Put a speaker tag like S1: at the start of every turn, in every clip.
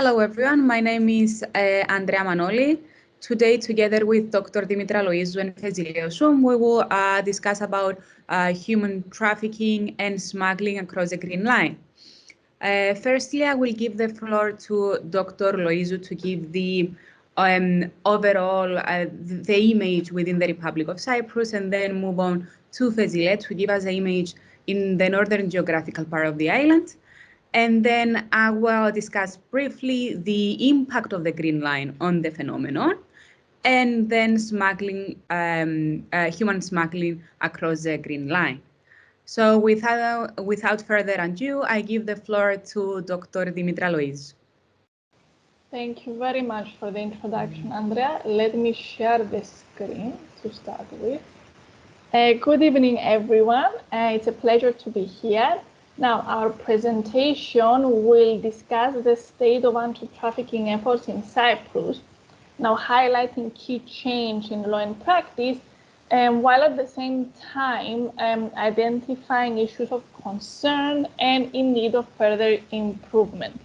S1: Hello everyone, my name is Andrea Manoli. Today, together with Dr. Demetra, Loizou and Loizou, we will discuss about human trafficking and smuggling across the Green Line. Firstly, I will give the floor to Dr. Loizou to give the overall the image within the Republic of Cyprus, and then move on to Fezile to give us an image in the northern geographical part of the island. And then I will discuss briefly the impact of the Green Line on the phenomenon, and then smuggling, human smuggling across the Green Line. So without further ado, I give the floor to Dr. Demetra Loizou.
S2: Thank you very much for the introduction, Andrea. Let me share the screen to start with. Good evening, everyone. It's a pleasure to be here. Now, our presentation will discuss the state of anti-trafficking efforts in Cyprus, now highlighting key change in law and practice, while at the same time identifying issues of concern and in need of further improvement.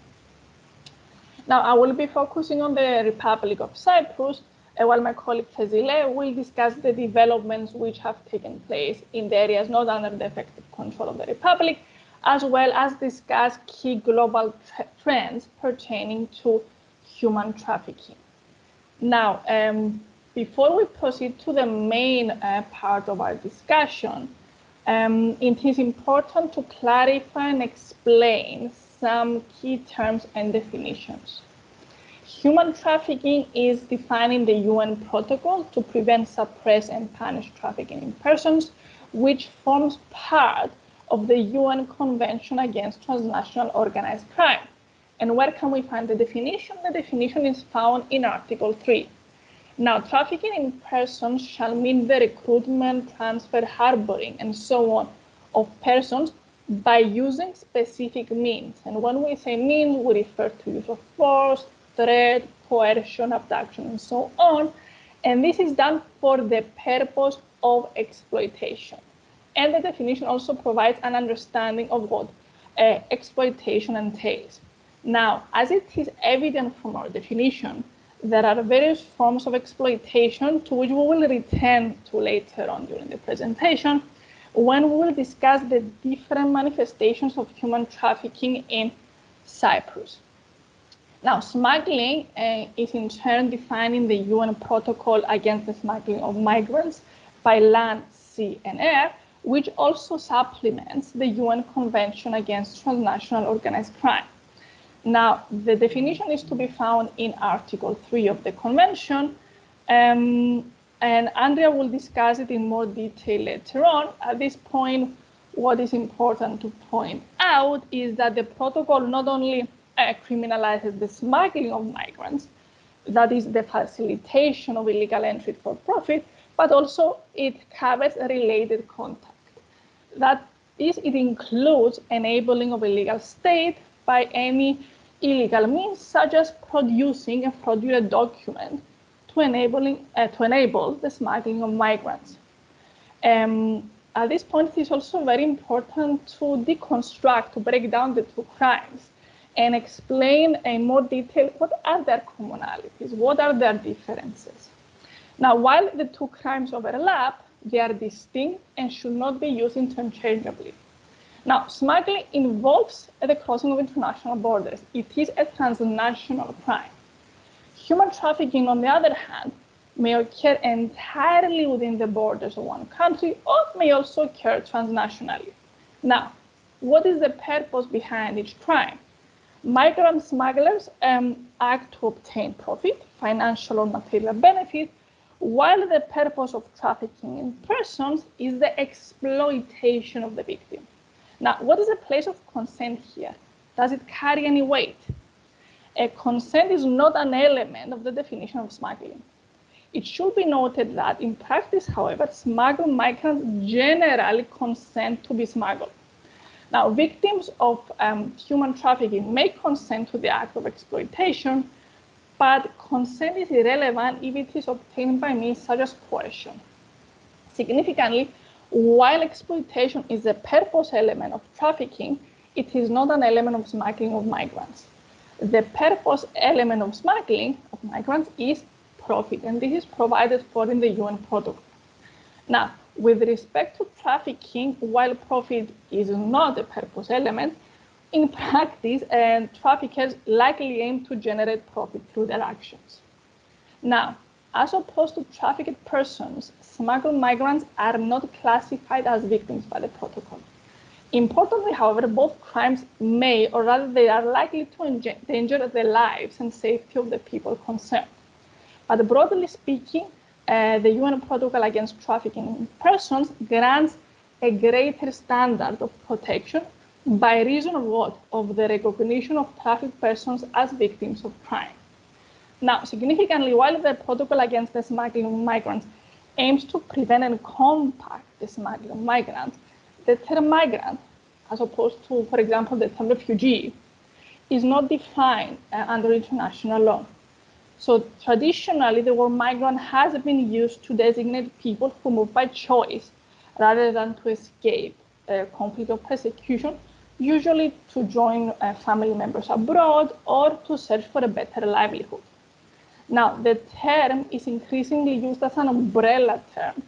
S2: Now, I will be focusing on the Republic of Cyprus, while my colleague Fezile will discuss the developments which have taken place in the areas not under the effective control of the Republic, as well as discuss key global trends pertaining to human trafficking. Now, before we proceed to the main part of our discussion, it is important to clarify and explain some key terms and definitions. Human trafficking is defined in the UN protocol to prevent, suppress, and punish trafficking in persons, which forms part of the UN Convention Against Transnational Organized Crime. And where can we find the definition? The definition is found in Article 3. Now, trafficking in persons shall mean the recruitment, transfer, harboring, and so on of persons by using specific means. And when we say means, we refer to use of force, threat, coercion, abduction, and so on. And this is done for the purpose of exploitation. And the definition also provides an understanding of what exploitation entails. Now, as it is evident from our definition, there are various forms of exploitation to which we will return to later on during the presentation, when we will discuss the different manifestations of human trafficking in Cyprus. Now, smuggling is in turn defined in the UN Protocol Against the Smuggling of Migrants by Land, Sea, and Air, which also supplements the UN Convention Against Transnational Organized Crime. Now, the definition is to be found in Article 3 of the Convention, and Andrea will discuss it in more detail later on. At this point, what is important to point out is that the protocol not only criminalizes the smuggling of migrants, that is the facilitation of illegal entry for profit, but also it covers related contact. That is, it includes enabling of illegal state by any illegal means, such as producing a fraudulent document to enable the smuggling of migrants. At this point, it is also very important to deconstruct, to break down the two crimes and explain in more detail what are their commonalities, what are their differences. Now, while the two crimes overlap, they are distinct and should not be used interchangeably. Now, smuggling involves the crossing of international borders. It is a transnational crime. Human trafficking, on the other hand, may occur entirely within the borders of one country or may also occur transnationally. Now, what is the purpose behind each crime? Migrant smugglers act to obtain profit, financial or material benefit, while the purpose of trafficking in persons is the exploitation of the victim. Now, what is the place of consent here? Does it carry any weight? Consent is not an element of the definition of smuggling. It should be noted that in practice, however, smuggled migrants generally consent to be smuggled. Now, victims of human trafficking may consent to the act of exploitation, but consent is irrelevant if it is obtained by means such as coercion. Significantly, while exploitation is a purpose element of trafficking, it is not an element of smuggling of migrants. The purpose element of smuggling of migrants is profit, and this is provided for in the UN protocol. Now, with respect to trafficking, while profit is not a purpose element, in practice, traffickers likely aim to generate profit through their actions. Now, as opposed to trafficked persons, smuggled migrants are not classified as victims by the protocol. Importantly, however, both crimes may, or rather they are likely to endanger the lives and safety of the people concerned. But broadly speaking, the UN Protocol Against Trafficking in Persons grants a greater standard of protection by reason of what? Of the recognition of trafficked persons as victims of crime. Now, significantly, while the Protocol Against the Smuggling of Migrants aims to prevent and combat the smuggling of migrants, the term migrant, as opposed to, for example, the term refugee, is not defined under international law. So traditionally, the word migrant has been used to designate people who move by choice rather than to escape conflict or persecution, usually to join family members abroad or to search for a better livelihood. Now, the term is increasingly used as an umbrella term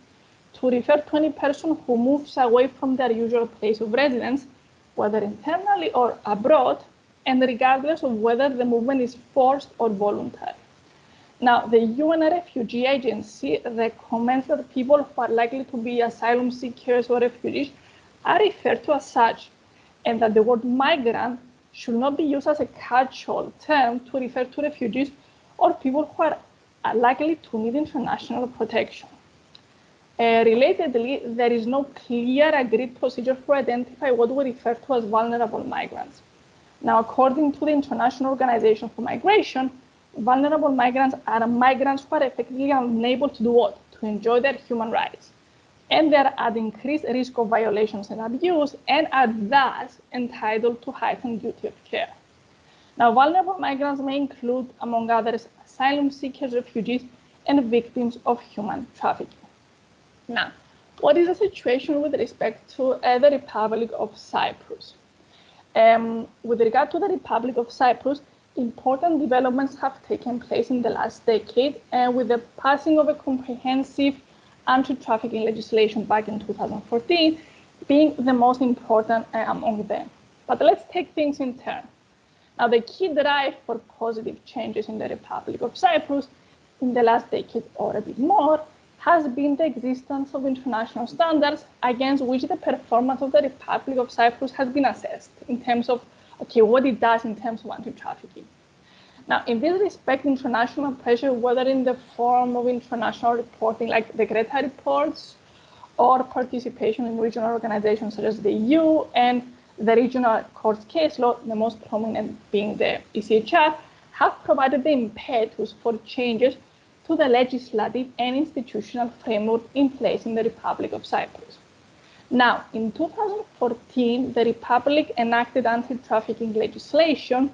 S2: to refer to any person who moves away from their usual place of residence, whether internally or abroad, and regardless of whether the movement is forced or voluntary. Now, the UN Refugee Agency recommends that people who are likely to be asylum seekers or refugees are referred to as such, and that the word migrant should not be used as a catch-all term to refer to refugees or people who are likely to need international protection. Relatedly, there is no clear agreed procedure to identify what we refer to as vulnerable migrants. Now, according to the International Organization for Migration, vulnerable migrants are migrants who are effectively unable to do what? To enjoy their human rights. And they are at increased risk of violations and abuse and are thus entitled to heightened duty of care. Now, vulnerable migrants may include, among others, asylum seekers, refugees, and victims of human trafficking. Now, what is the situation with respect to the Republic of Cyprus? With regard to the Republic of Cyprus, important developments have taken place in the last decade, with the passing of a comprehensive anti-trafficking legislation back in 2014 being the most important among them. But let's take things in turn. Now, the key drive for positive changes in the Republic of Cyprus in the last decade or a bit more has been the existence of international standards against which the performance of the Republic of Cyprus has been assessed in terms of, okay, what it does in terms of anti-trafficking. Now, in this respect, international pressure, whether in the form of international reporting like the Greta reports or participation in regional organizations such as the EU and the regional courts case law, the most prominent being the ECHR, have provided the impetus for changes to the legislative and institutional framework in place in the Republic of Cyprus. Now, in 2014, the Republic enacted anti-trafficking legislation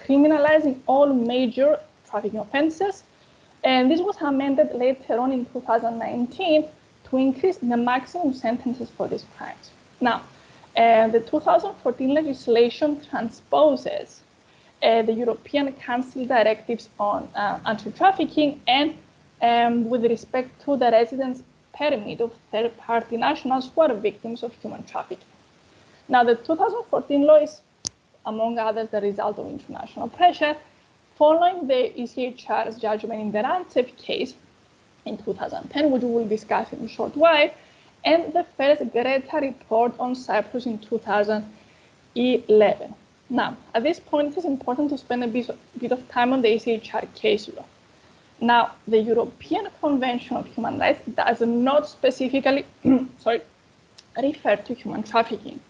S2: criminalizing all major trafficking offenses, and this was amended later on in 2019 to increase the maximum sentences for these crimes. Now, the 2014 legislation transposes the European Council directives on anti-trafficking and with respect to the residence permit of third-party nationals who are victims of human trafficking. Now, the 2014 law is, among others, the result of international pressure following the ECHR's judgment in the Rantsev case in 2010, which we will discuss in a short while, and the first Greta report on Cyprus in 2011. Now, at this point, it is important to spend a bit of time on the ECHR case law. Now, the European Convention of Human Rights does not specifically refer to human trafficking.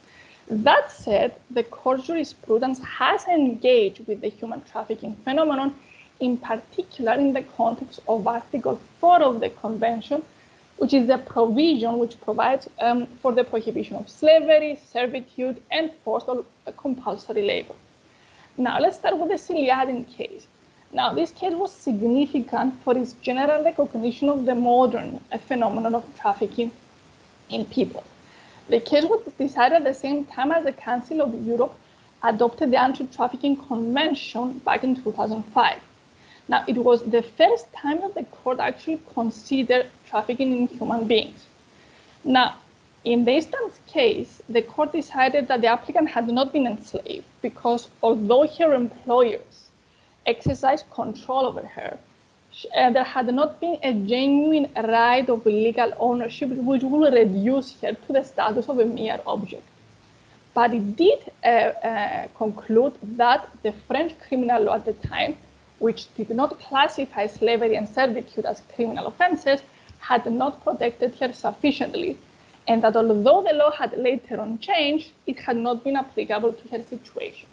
S2: That said, the court jurisprudence has engaged with the human trafficking phenomenon, in particular in the context of Article 4 of the Convention, which is the provision which provides for the prohibition of slavery, servitude, and forced or compulsory labor. Now, let's start with the Siliadin case. Now, this case was significant for its general recognition of the modern phenomenon of trafficking in people. The case was decided at the same time as the Council of Europe adopted the Anti-Trafficking Convention back in 2005. Now, it was the first time that the court actually considered trafficking in human beings. Now, in the instance case, the court decided that the applicant had not been enslaved because although her employers exercised control over her, there had not been a genuine right of legal ownership which would reduce her to the status of a mere object. But it did conclude that the French criminal law at the time, which did not classify slavery and servitude as criminal offenses, had not protected her sufficiently, and that although the law had later on changed, it had not been applicable to her situation.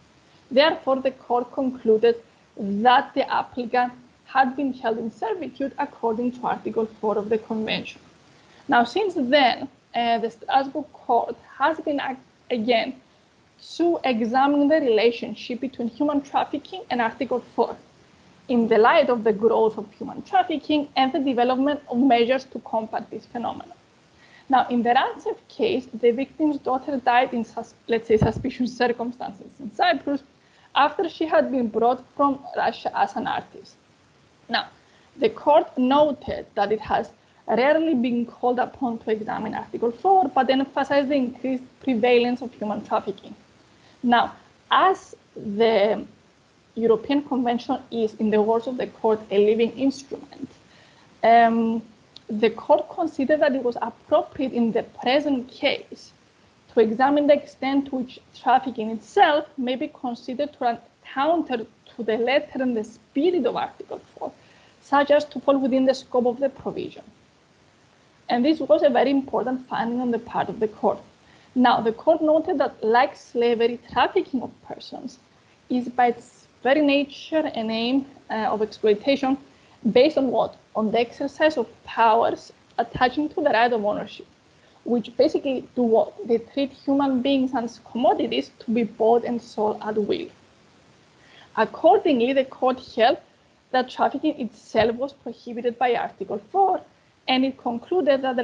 S2: Therefore, the court concluded that the applicant had been held in servitude according to Article 4 of the Convention. Now, since then, the Strasbourg Court has been again to examine the relationship between human trafficking and Article 4 in the light of the growth of human trafficking and the development of measures to combat this phenomenon. Now, in the Rantsev case, the victim's daughter died in, let's say, suspicious circumstances in Cyprus after she had been brought from Russia as an artist. Now, the court noted that it has rarely been called upon to examine Article 4, but emphasized the increased prevalence of human trafficking. Now, as the European Convention is, in the words of the court, a living instrument, the court considered that it was appropriate in the present case to examine the extent to which trafficking itself may be considered to run counter to the letter and the spirit of Article 4, such as to fall within the scope of the provision. And this was a very important finding on the part of the court. Now, the court noted that, like slavery, trafficking of persons is by its very nature an aim of exploitation based on what? On the exercise of powers attaching to the right of ownership, which basically do what? They treat human beings as commodities to be bought and sold at will. Accordingly, the court held that trafficking itself was prohibited by Article 4, and it concluded that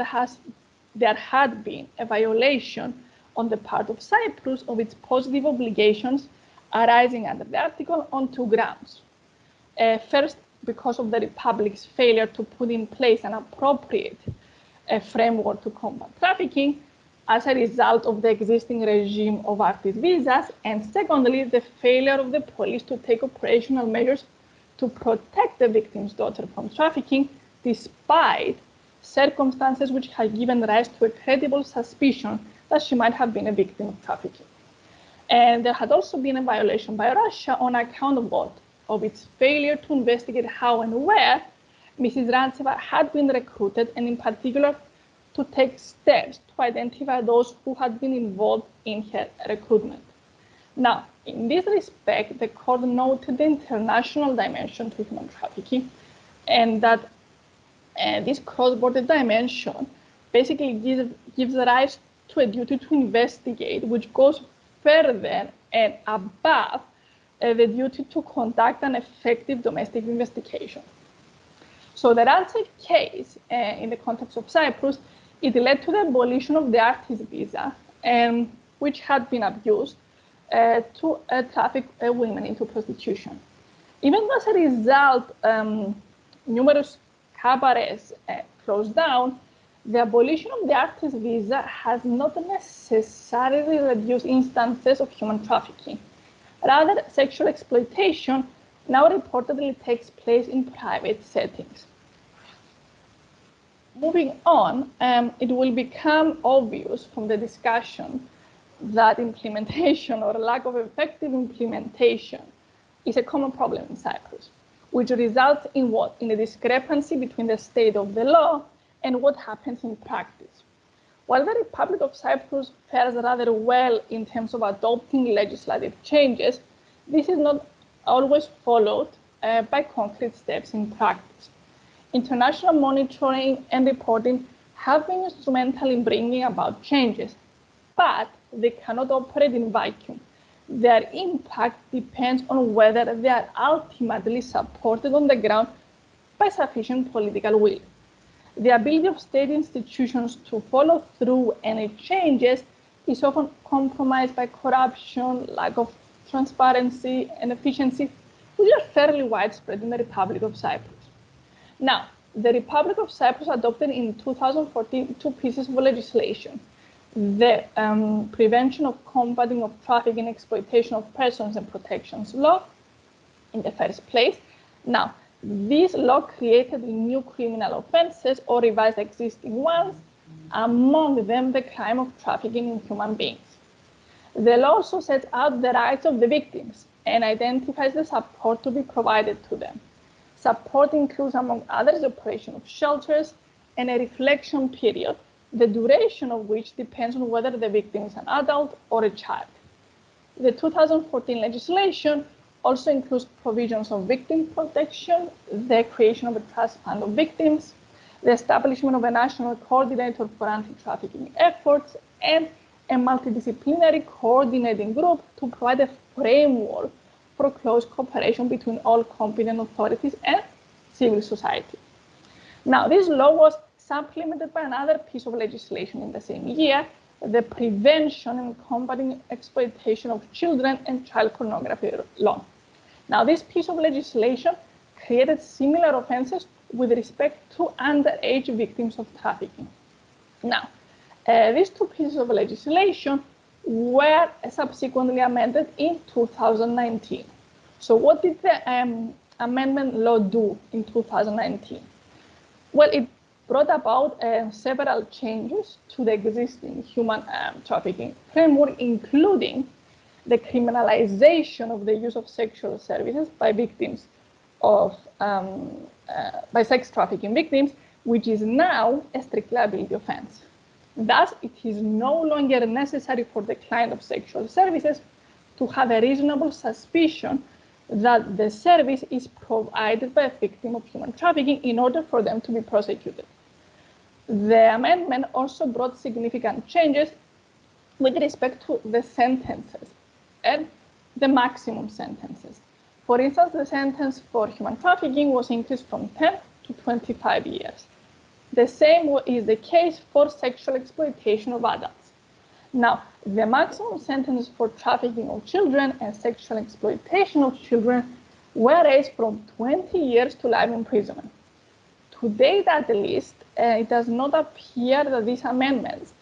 S2: there had been a violation on the part of Cyprus of its positive obligations arising under the article on two grounds. First, because of the Republic's failure to put in place an appropriate framework to combat trafficking as a result of the existing regime of artist visas, and secondly, the failure of the police to take operational measures to protect the victim's daughter from trafficking, despite circumstances which had given rise to a credible suspicion that she might have been a victim of trafficking. And there had also been a violation by Russia on account of what? Of its failure to investigate how and where Mrs. Rantseva had been recruited, and in particular to take steps to identify those who had been involved in her recruitment. Now, in this respect, the court noted the international dimension to human trafficking, and that this cross-border dimension basically gives rise to a duty to investigate, which goes further and above the duty to conduct an effective domestic investigation. So the Rantsev case, in the context of Cyprus, it led to the abolition of the artist visa, which had been abused to traffic women into prostitution. Even though as a result, numerous cabarets closed down, the abolition of the artist visa has not necessarily reduced instances of human trafficking. Rather, sexual exploitation now reportedly takes place in private settings. Moving on, it will become obvious from the discussion that implementation or lack of effective implementation is a common problem in Cyprus, which results in what? In a discrepancy between the state of the law and what happens in practice. While the Republic of Cyprus fares rather well in terms of adopting legislative changes, this is not always followed by concrete steps in practice. International monitoring and reporting have been instrumental in bringing about changes, but they cannot operate in vacuum. Their impact depends on whether they are ultimately supported on the ground by sufficient political will. The ability of state institutions to follow through any changes is often compromised by corruption, lack of transparency, and efficiency, which are fairly widespread in the Republic of Cyprus. Now, the Republic of Cyprus adopted in 2014 two pieces of legislation: the Prevention of Combating of Trafficking and Exploitation of Persons and Protections Law in the first place. Now, this law created new criminal offenses or revised existing ones, among them the crime of trafficking in human beings. The law also sets out the rights of the victims and identifies the support to be provided to them. Support includes, among others, the operation of shelters and a reflection period, the duration of which depends on whether the victim is an adult or a child. The 2014 legislation also includes provisions of victim protection, the creation of a trust fund of victims, the establishment of a national coordinator for anti-trafficking efforts, and a multidisciplinary coordinating group to provide a framework for close cooperation between all competent authorities and civil society. Now, this law was supplemented by another piece of legislation in the same year, the Prevention and Combating Exploitation of Children and Child Pornography Law. Now, this piece of legislation created similar offenses with respect to underage victims of trafficking. Now, these two pieces of legislation were subsequently amended in 2019. So what did the amendment law do in 2019? Well, it brought about several changes to the existing human trafficking framework, including the criminalization of the use of sexual services by victims of by sex trafficking victims, which is now a strict liability offense. Thus, it is no longer necessary for the client of sexual services to have a reasonable suspicion that the service is provided by a victim of human trafficking in order for them to be prosecuted. The amendment also brought significant changes with respect to the sentences and the maximum sentences. For instance, the sentence for human trafficking was increased from 10 to 25 years. The same is the case for sexual exploitation of adults. Now, the maximum sentences for trafficking of children and sexual exploitation of children were raised from 20 years to life imprisonment. To date, at least, it does not appear that these amendments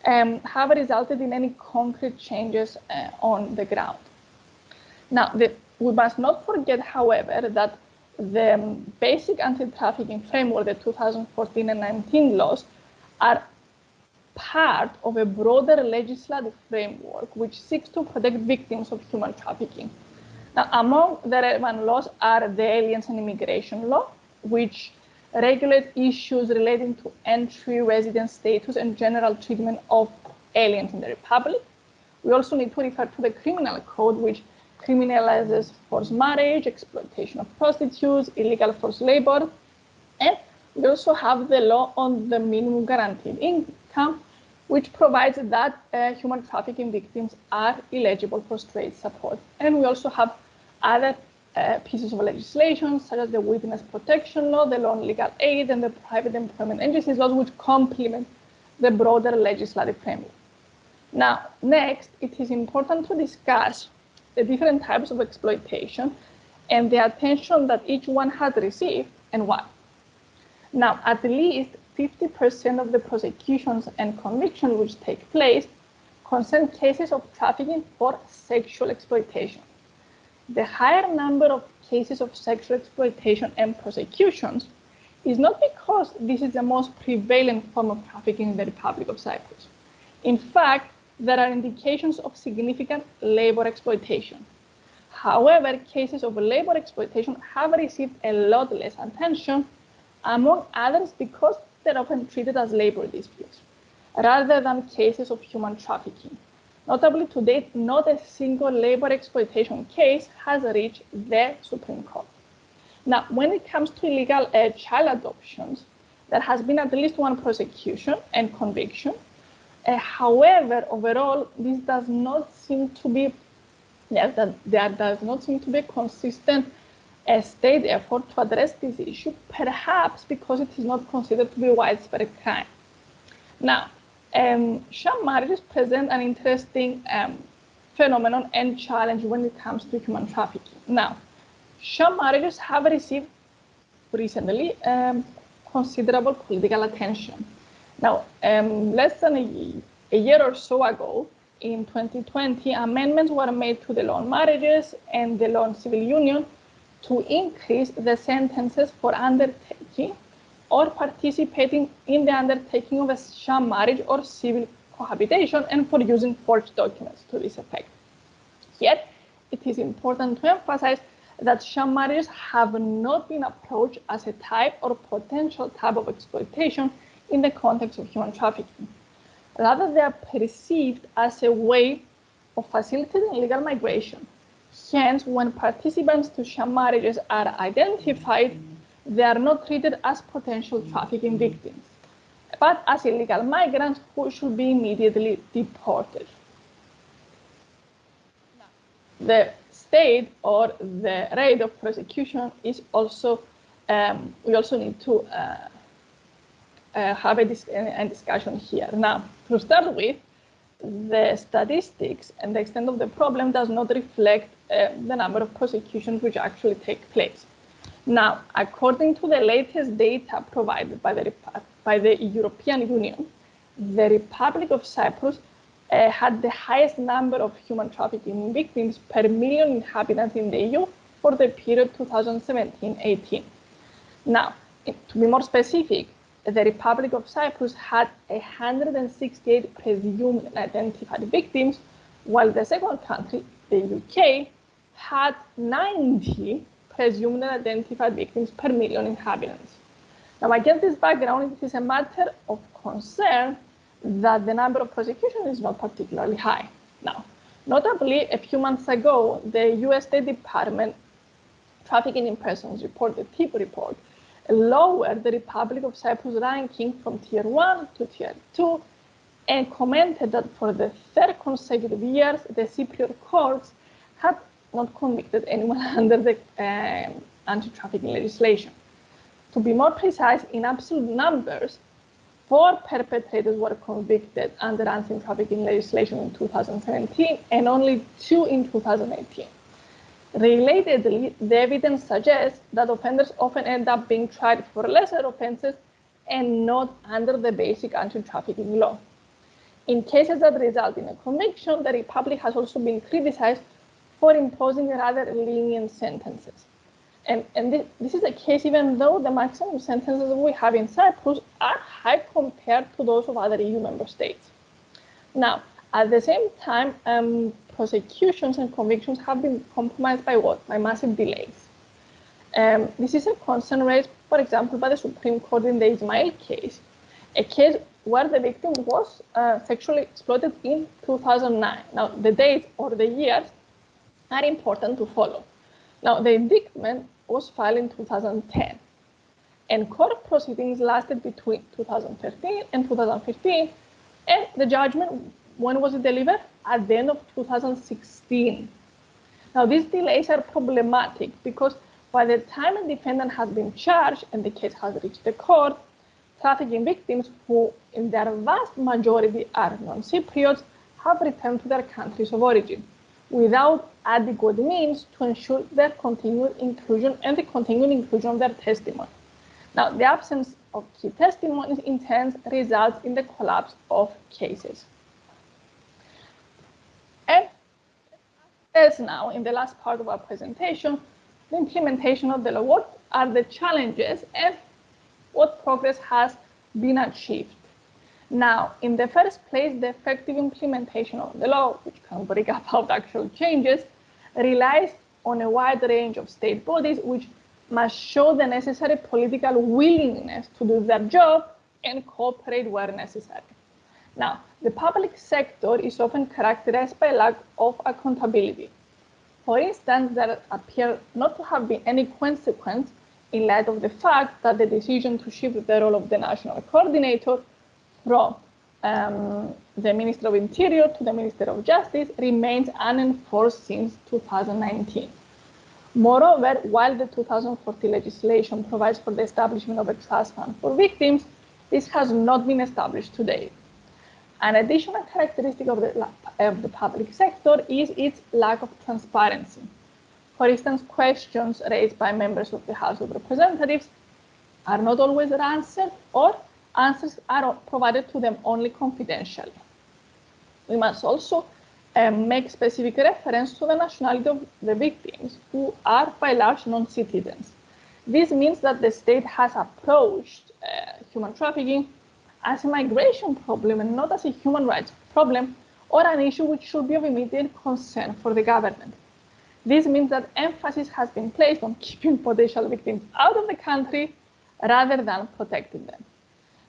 S2: have resulted in any concrete changes on the ground. Now, we must not forget, however, that the basic anti-trafficking framework, the 2014 and 19 laws, are part of a broader legislative framework which seeks to protect victims of human trafficking. Now, among the relevant laws are the Aliens and Immigration Law, which regulate issues relating to entry, residence status, and general treatment of aliens in the Republic. We also need to refer to the Criminal Code, which criminalizes forced marriage, exploitation of prostitutes, illegal forced labor, and we also have the law on the minimum guaranteed income, which provides that human trafficking victims are eligible for state support. And we also have other pieces of legislation, such as the Witness Protection Law, the Law on Legal Aid, and the Private Employment Agencies laws, which complement the broader legislative framework. Now, next, it is important to discuss the different types of exploitation and the attention that each one has received and why. Now, at least 50% of the prosecutions and convictions which take place concern cases of trafficking for sexual exploitation. The higher number of cases of sexual exploitation and prosecutions is not because this is the most prevalent form of trafficking in the Republic of Cyprus. In fact, there are indications of significant labor exploitation. However, cases of labor exploitation have received a lot less attention, among others because they're often treated as labor disputes, rather than cases of human trafficking. Notably, to date, not a single labor exploitation case has reached the Supreme Court. Now, when it comes to illegal child adoptions, there has been at least one prosecution and conviction. However, overall, this does not seem to be there does not seem to be a consistent state effort to address this issue, perhaps because it is not considered to be a widespread crime. Now, sham marriages present an interesting phenomenon and challenge when it comes to human trafficking. Now, sham marriages have received recently considerable political attention. Now, less than a year or so ago, in 2020, amendments were made to the law on marriages and the law on civil union to increase the sentences for undertaking or participating in the undertaking of a sham marriage or civil cohabitation and for using forged documents to this effect. Yet, it is important to emphasize that sham marriages have not been approached as a type or potential type of exploitation in the context of human trafficking. Rather, they are perceived as a way of facilitating illegal migration. Hence, when participants to sham marriages are identified, they are not treated as potential trafficking victims, but as illegal migrants who should be immediately deported. The state or the rate of prosecution is also, we also need to have a discussion here. Now, to start with, the statistics and the extent of the problem does not reflect the number of prosecutions which actually take place. Now, according to the latest data provided by the European Union, the Republic of Cyprus had the highest number of human trafficking victims per million inhabitants in the EU for the period 2017-18. Now, to be more specific, the Republic of Cyprus had 168 presumed identified victims, while the second country, the UK, had 90 presumed identified victims per million inhabitants. Now, against this background, it is a matter of concern that the number of prosecutions is not particularly high. Now, notably, a few months ago, the US State Department Trafficking in Persons report, the TIP report, lowered the Republic of Cyprus ranking from Tier 1 to Tier 2 and commented that for the third consecutive years, the Cypriot courts had not convicted anyone under the anti-trafficking legislation. To be more precise, in absolute numbers, 4 perpetrators were convicted under anti-trafficking legislation in 2017 and only 2 in 2018. Relatedly, the evidence suggests that offenders often end up being tried for lesser offenses and not under the basic anti-trafficking law. In cases that result in a conviction, the Republic has also been criticized for imposing rather lenient sentences. And this is the case even though the maximum sentences we have in Cyprus are high compared to those of other EU member states. Now, at the same time, prosecutions and convictions have been compromised by what? By massive delays. This is a concern raised, for example, by the Supreme Court in the Ismail case, a case where the victim was sexually exploited in 2009. Now, the dates or the years are important to follow. Now, the indictment was filed in 2010, and court proceedings lasted between 2013 and 2015, and the judgment, when was it delivered? At the end of 2016. Now, these delays are problematic because by the time a defendant has been charged and the case has reached the court, trafficking victims, who in their vast majority are non-Cypriots, have returned to their countries of origin without adequate means to ensure their continued inclusion and the continued inclusion of their testimony. Now, the absence of key testimonies in turn results in the collapse of cases. And as now, in the last part of our presentation, the implementation of the law, what are the challenges and what progress has been achieved? Now, in the first place, the effective implementation of the law, which can bring about actual changes, relies on a wide range of state bodies which must show the necessary political willingness to do their job and cooperate where necessary. Now, the public sector is often characterized by lack of accountability. For instance, there appear not to have been any consequence in light of the fact that the decision to shift the role of the national coordinator from the Minister of Interior to the Minister of Justice remains unenforced since 2019. Moreover, while the 2014 legislation provides for the establishment of a trust fund for victims, this has not been established to date. An additional characteristic of the public sector is its lack of transparency. For instance, questions raised by members of the House of Representatives are not always answered, or answers are provided to them only confidentially. We must also make specific reference to the nationality of the victims, who are by large non-citizens. This means that the state has approached human trafficking as a migration problem and not as a human rights problem or an issue which should be of immediate concern for the government. This means that emphasis has been placed on keeping potential victims out of the country rather than protecting them.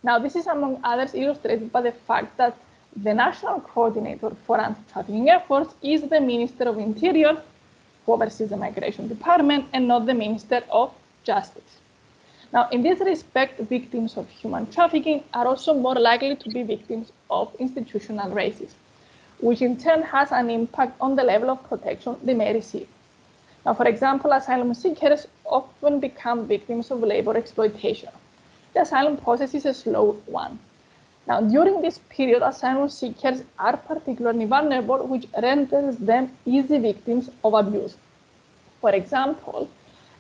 S2: Now, this is among others illustrated by the fact that the National Coordinator for Anti-Trafficking Efforts is the Minister of Interior, who oversees the Migration Department, and not the Minister of Justice. Now, in this respect, victims of human trafficking are also more likely to be victims of institutional racism, which in turn has an impact on the level of protection they may receive. Now, for example, asylum seekers often become victims of labor exploitation. The asylum process is a slow one. Now, during this period, asylum seekers are particularly vulnerable, which renders them easy victims of abuse. For example,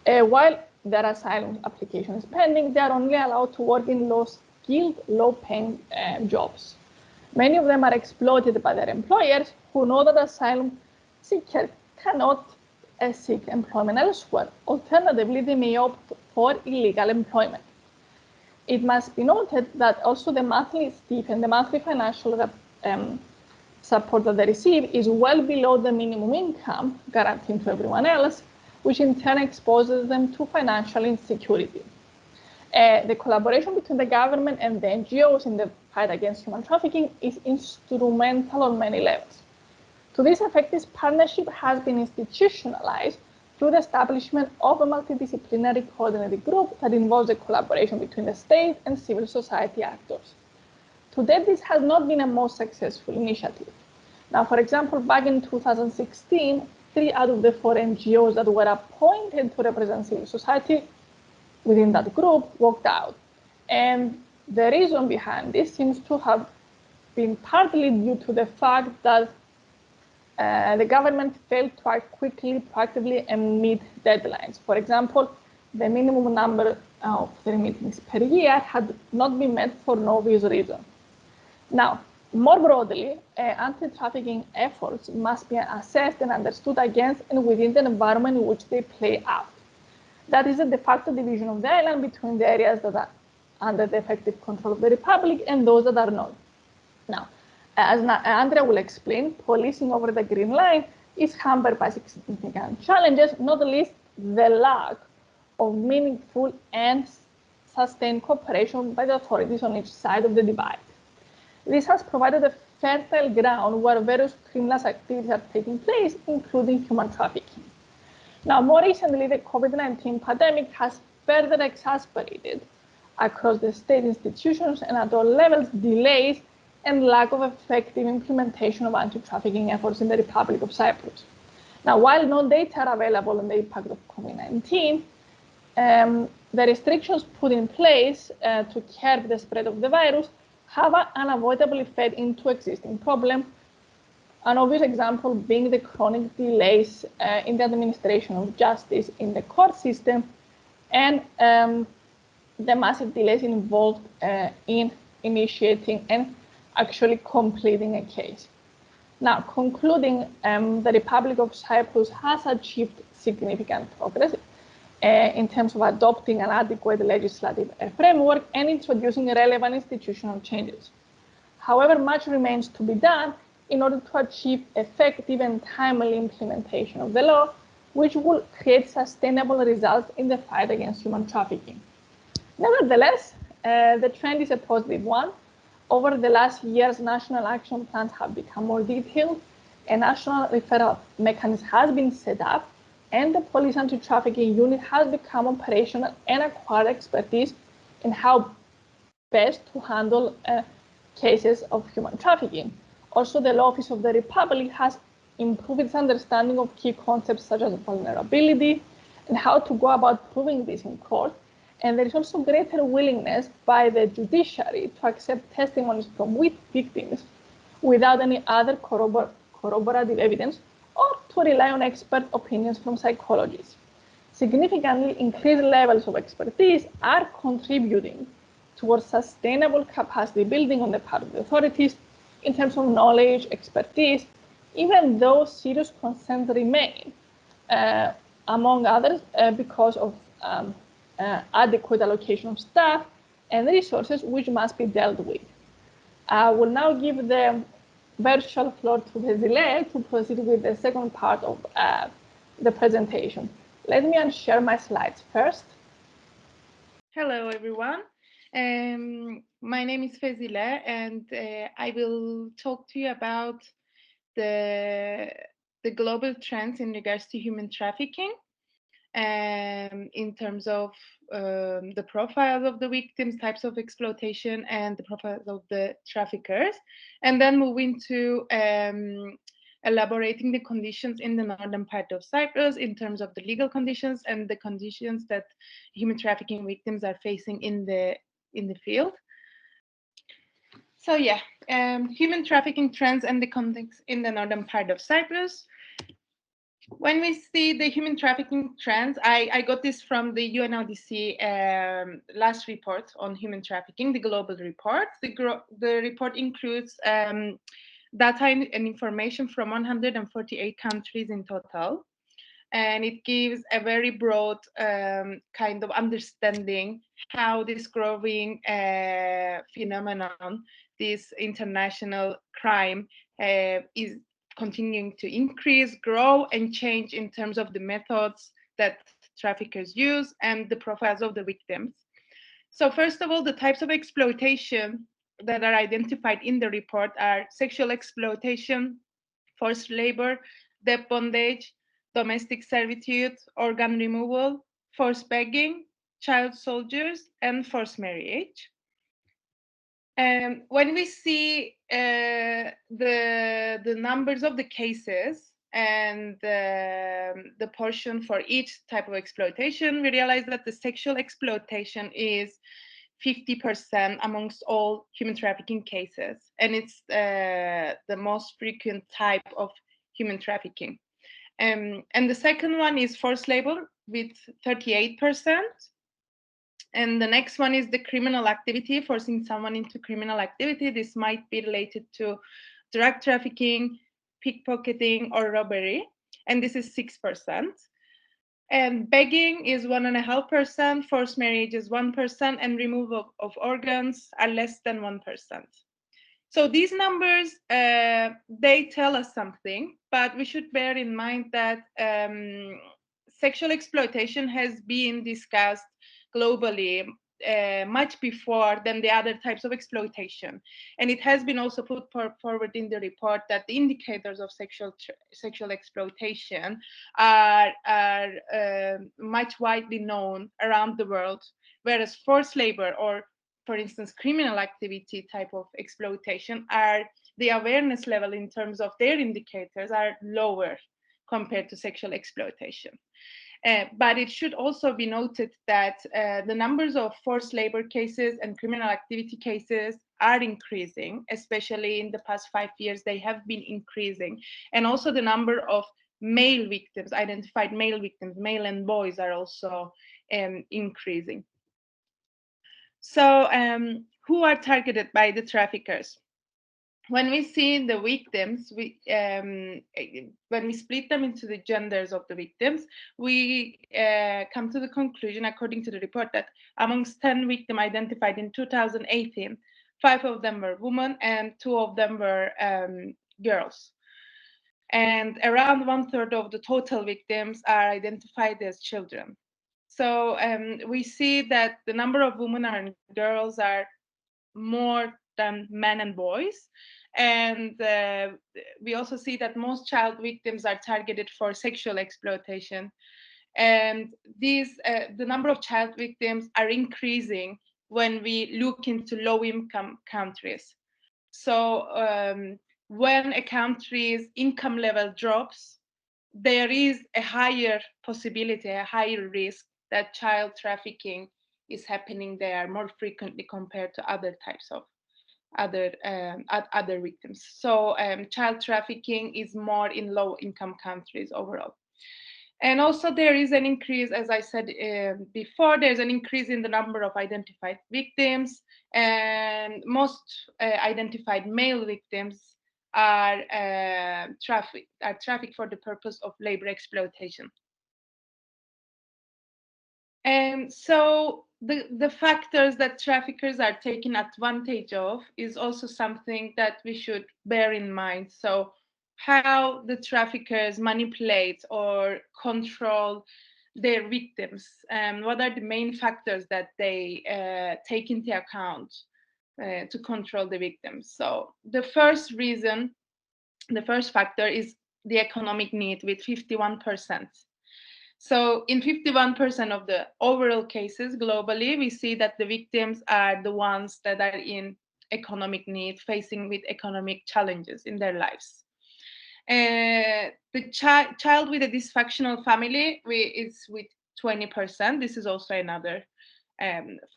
S2: while their asylum application is pending, they are only allowed to work in low-skilled, low-paying jobs. Many of them are exploited by their employers, who know that asylum seekers cannot seek employment elsewhere. Alternatively, they may opt for illegal employment. It must be noted that also the monthly stipend, the monthly financial support that they receive is well below the minimum income guaranteed to everyone else, which in turn exposes them to financial insecurity. The collaboration between the government and the NGOs in the fight against human trafficking is instrumental on many levels. To this effect, this partnership has been institutionalized through the establishment of a multidisciplinary coordinated group that involves a collaboration between the state and civil society actors. To date, this has not been a most successful initiative. Now, for example, back in 2016, 3 out of the 4 NGOs that were appointed to represent civil society within that group walked out. And the reason behind this seems to have been partly due to the fact that the government failed to act quickly, proactively, and meet deadlines. For example, the minimum number of 3 meetings per year had not been met for no obvious reason. Now, more broadly, anti-trafficking efforts must be assessed and understood against and within the environment in which they play out. That is a de facto division of the island between the areas that are under the effective control of the Republic and those that are not. Now, as Andrea will explain, policing over the Green Line is hampered by significant challenges, not least the lack of meaningful and sustained cooperation by the authorities on each side of the divide. This has provided a fertile ground where various criminal activities are taking place, including human trafficking. Now, more recently, the COVID-19 pandemic has further exacerbated across the state institutions and at all levels delays and lack of effective implementation of anti-trafficking efforts in the Republic of Cyprus. Now, while no data are available on the impact of COVID-19, the restrictions put in place to curb the spread of the virus have unavoidably fed into existing problems. An obvious example being the chronic delays in the administration of justice in the court system and the massive delays involved in initiating and actually completing a case. Now, concluding, the Republic of Cyprus has achieved significant progress in terms of adopting an adequate legislative framework and introducing relevant institutional changes. However, much remains to be done in order to achieve effective and timely implementation of the law, which will create sustainable results in the fight against human trafficking. Nevertheless, the trend is a positive one. Over the last years, national action plans have become more detailed, a national referral mechanism has been set up, and the police anti-trafficking unit has become operational and acquired expertise in how best to handle cases of human trafficking. Also, the Law Office of the Republic has improved its understanding of key concepts such as vulnerability and how to go about proving this in court. And there is also greater willingness by the judiciary to accept testimonies from victims without any other corroborative evidence, or to rely on expert opinions from psychologists. Significantly increased levels of expertise are contributing towards sustainable capacity building on the part of the authorities in terms of knowledge, expertise, even though serious concerns remain, among others, because of adequate allocation of staff and resources which must be dealt with. I will now give the virtual floor to Vezile to proceed with the second part of the presentation. Let me unshare my slides first.
S3: Hello, everyone. My name is Fezile, and I will talk to you about the global trends in regards to human trafficking, in terms of the profiles of the victims, types of exploitation, and the profiles of the traffickers, and then move into elaborating the conditions in the northern part of Cyprus in terms of the legal conditions and the conditions that human trafficking victims are facing in the field. So yeah, human trafficking trends and the context in the northern part of Cyprus. When we see the human trafficking trends, I got this from the UNODC last report on human trafficking, the global report. The report includes data and information from 148 countries in total. And it gives a very broad kind of understanding how this growing phenomenon, this international crime, is continuing to increase, grow, and change in terms of the methods that traffickers use and the profiles of the victims. So first of all, the types of exploitation that are identified in the report are sexual exploitation, forced labor, debt bondage, domestic servitude, organ removal, forced begging, child soldiers, and forced marriage. When we see the numbers of the cases and the portion for each type of exploitation, we realize that the sexual exploitation is 50% amongst all human trafficking cases, and it's the most frequent type of human trafficking. And the second one is forced labor with 38%. And the next one is the criminal activity, forcing someone into criminal activity. This might be related to drug trafficking, pickpocketing, or robbery. And this is 6%. And begging is 1.5%, forced marriage is 1%, and removal of organs are less than 1%. So these numbers, they tell us something, but we should bear in mind that sexual exploitation has been discussed globally much before than the other types of exploitation. And it has been also put forward in the report that the indicators of sexual exploitation are much widely known around the world, whereas forced labor or, for instance, criminal activity type of exploitation, the awareness level in terms of their indicators are lower compared to sexual exploitation. But it should also be noted that the numbers of forced labor cases and criminal activity cases are increasing, especially in the past 5 years, they have been increasing. And also the number of male victims, identified male victims, male and boys, are also increasing. So who are targeted by the traffickers? When we see the victims, when we split them into the genders of the victims, we come to the conclusion, according to the report, that amongst 10 victims identified in 2018, 5 of them were women and 2 of them were girls. And around 1/3 of the total victims are identified as children. So we see that the number of women and girls are more than men and boys. And we also see that most child victims are targeted for sexual exploitation. And the number of child victims are increasing when we look into low-income countries. So when a country's income level drops, there is a higher possibility, a higher risk that child trafficking is happening there more frequently compared to other types of other victims. So child trafficking is more in low-income countries overall. And also there is an increase, as I said before, there's an increase in the number of identified victims, and most identified male victims are trafficked for the purpose of labor exploitation. And so the factors that traffickers are taking advantage of is also something that we should bear in mind. So how the traffickers manipulate or control their victims, and what are the main factors that they take into account to control the victims. So the first factor is the economic need with 51%. So in 51% of the overall cases globally, we see that the victims are the ones that are in economic need, facing with economic challenges in their lives. The child with a dysfunctional family is with 20%. This is also another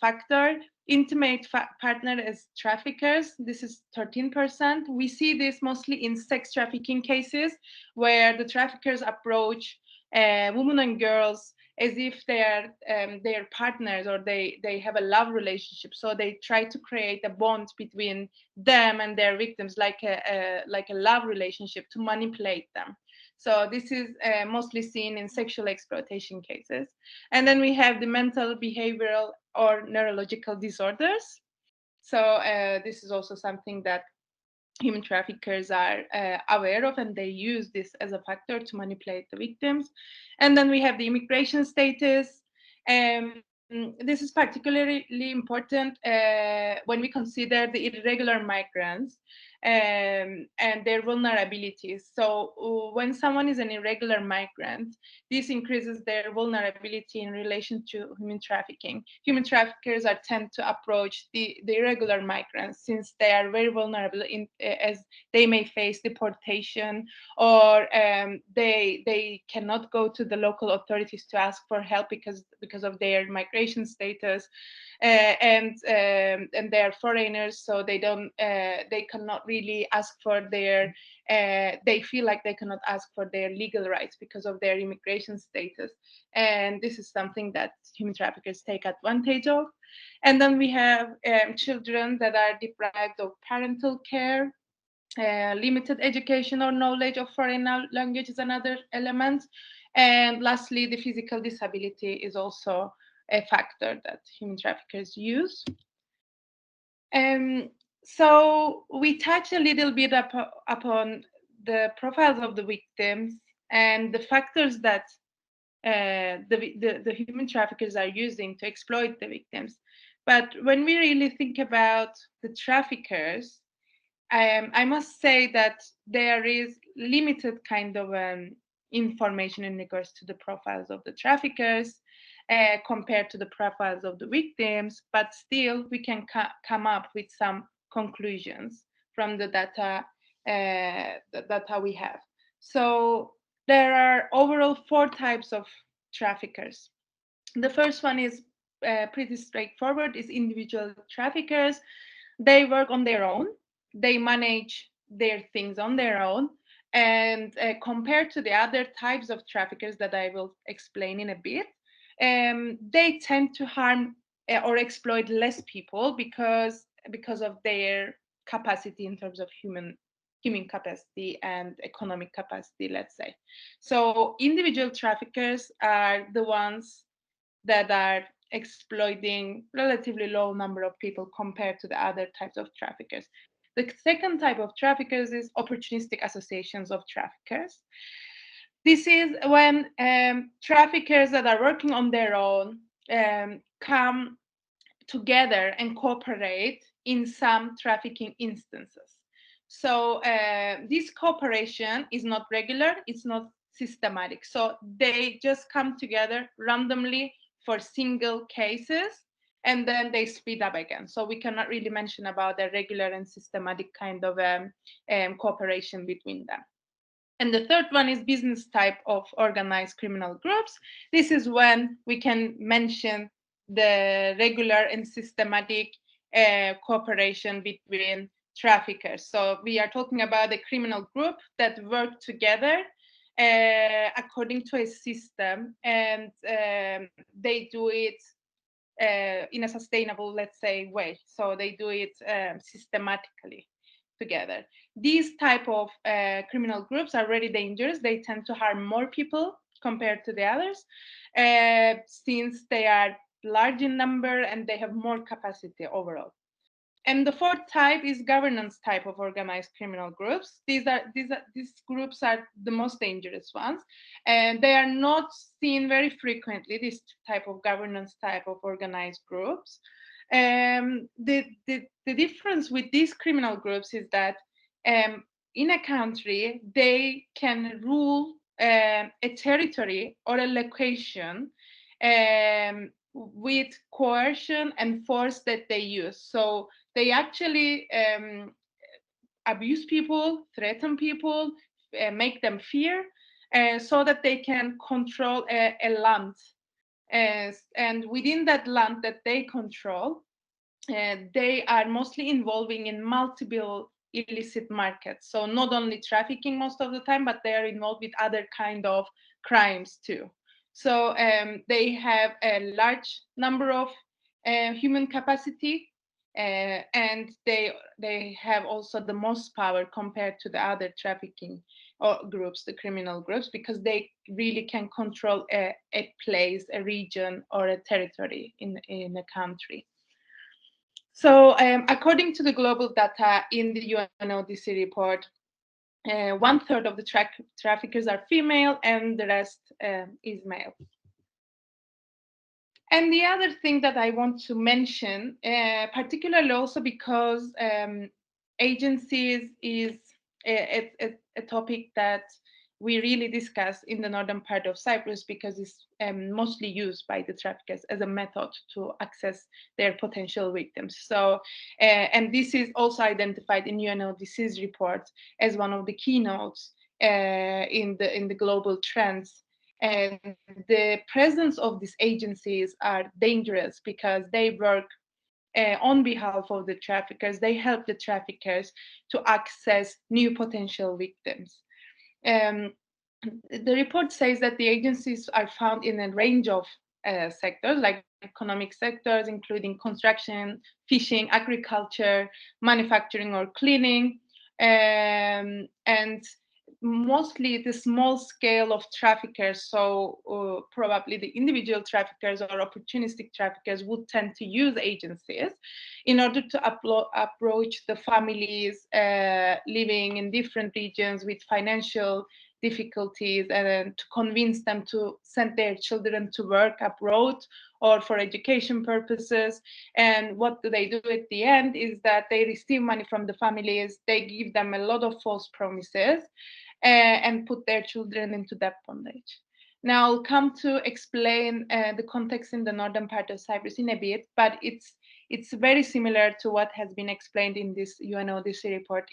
S3: factor. Intimate partner as traffickers, this is 13%. We see this mostly in sex trafficking cases, where the traffickers approach women and girls as if they are their partners, or they have a love relationship. So they try to create a bond between them and their victims, like a love relationship, to manipulate them. So this is mostly seen in sexual exploitation cases. And then we have the mental, behavioral, or neurological disorders. So this is also something that human traffickers are aware of, and they use this as a factor to manipulate the victims. And then we have the immigration status. This is particularly important when we consider the irregular migrants and their vulnerabilities. So when someone is an irregular migrant, this increases their vulnerability in relation to human trafficking. Human traffickers tend to approach the irregular migrants, since they are very vulnerable as they may face deportation, or they cannot go to the local authorities to ask for help because of their migration status. And they are foreigners, so they cannot really ask for their they feel like they cannot ask for their legal rights because of their immigration status. And this is something that human traffickers take advantage of. And then we have children that are deprived of parental care. Limited education or knowledge of foreign language is another element. And lastly, the physical disability is also a factor that human traffickers use. So we touched a little bit upon the profiles of the victims and the factors that the human traffickers are using to exploit the victims. But when we really think about the traffickers, I must say that there is limited kind of information in regards to the profiles of the traffickers compared to the profiles of the victims, but still we can come up with some conclusions from the data we have. So there are overall 4 types of traffickers. The first one is pretty straightforward, is individual traffickers. They work on their own. They manage their things on their own. And compared to the other types of traffickers that I will explain in a bit, they tend to harm or exploit less people because of their capacity in terms of human capacity and economic capacity, let's say. So individual traffickers are the ones that are exploiting relatively low number of people compared to the other types of traffickers. The second type of traffickers is opportunistic associations of traffickers. This is when traffickers that are working on their own come together and cooperate in some trafficking instances. So this cooperation is not regular, it's not systematic. So they just come together randomly for single cases, and then they speed up again. So we cannot really mention about a regular and systematic kind of cooperation between them. And the third one is business type of organized criminal groups. This is when we can mention the regular and systematic cooperation between traffickers. So we are talking about a criminal group that work together according to a system, and they do it in a sustainable, let's say, way. So they do it systematically together. These type of criminal groups are really dangerous. They tend to harm more people compared to the others, since they are large in number and they have more capacity overall. And the fourth type is governance type of organized criminal groups. These groups are the most dangerous ones, and they are not seen very frequently. This type of governance type of organized groups. The difference with these criminal groups is that in a country they can rule a territory or a location with coercion and force that they use. So they actually abuse people, threaten people, make them fear, so that they can control a land. And within that land that they control, they are mostly involving in multiple illicit markets. So not only trafficking most of the time, but they are involved with other kind of crimes too. So they have a large number of human capacity, and they have also the most power compared to the other trafficking groups, the criminal groups, because they really can control a place, a region, or a territory in a country. So according to the global data in the UNODC report, 1/3 of the traffickers are female and the rest is male. And the other thing that I want to mention, particularly also because agencies is a topic that we really discuss in the northern part of Cyprus, because it's mostly used by the traffickers as a method to access their potential victims. So, and this is also identified in UNODC's report as one of the keynotes in the global trends. And the presence of these agencies are dangerous because they work on behalf of the traffickers. They help the traffickers to access new potential victims. The report says that the agencies are found in a range of sectors, like economic sectors, including construction, fishing, agriculture, manufacturing, or cleaning. And mostly the small scale of traffickers, so probably the individual traffickers or opportunistic traffickers would tend to use agencies in order to approach the families living in different regions with financial difficulties, and to convince them to send their children to work abroad or for education purposes. And what do they do at the end is that they receive money from the families, they give them a lot of false promises, and put their children into debt bondage. Now I'll come to explain the context in the northern part of Cyprus in a bit, but it's very similar to what has been explained in this UNODC report.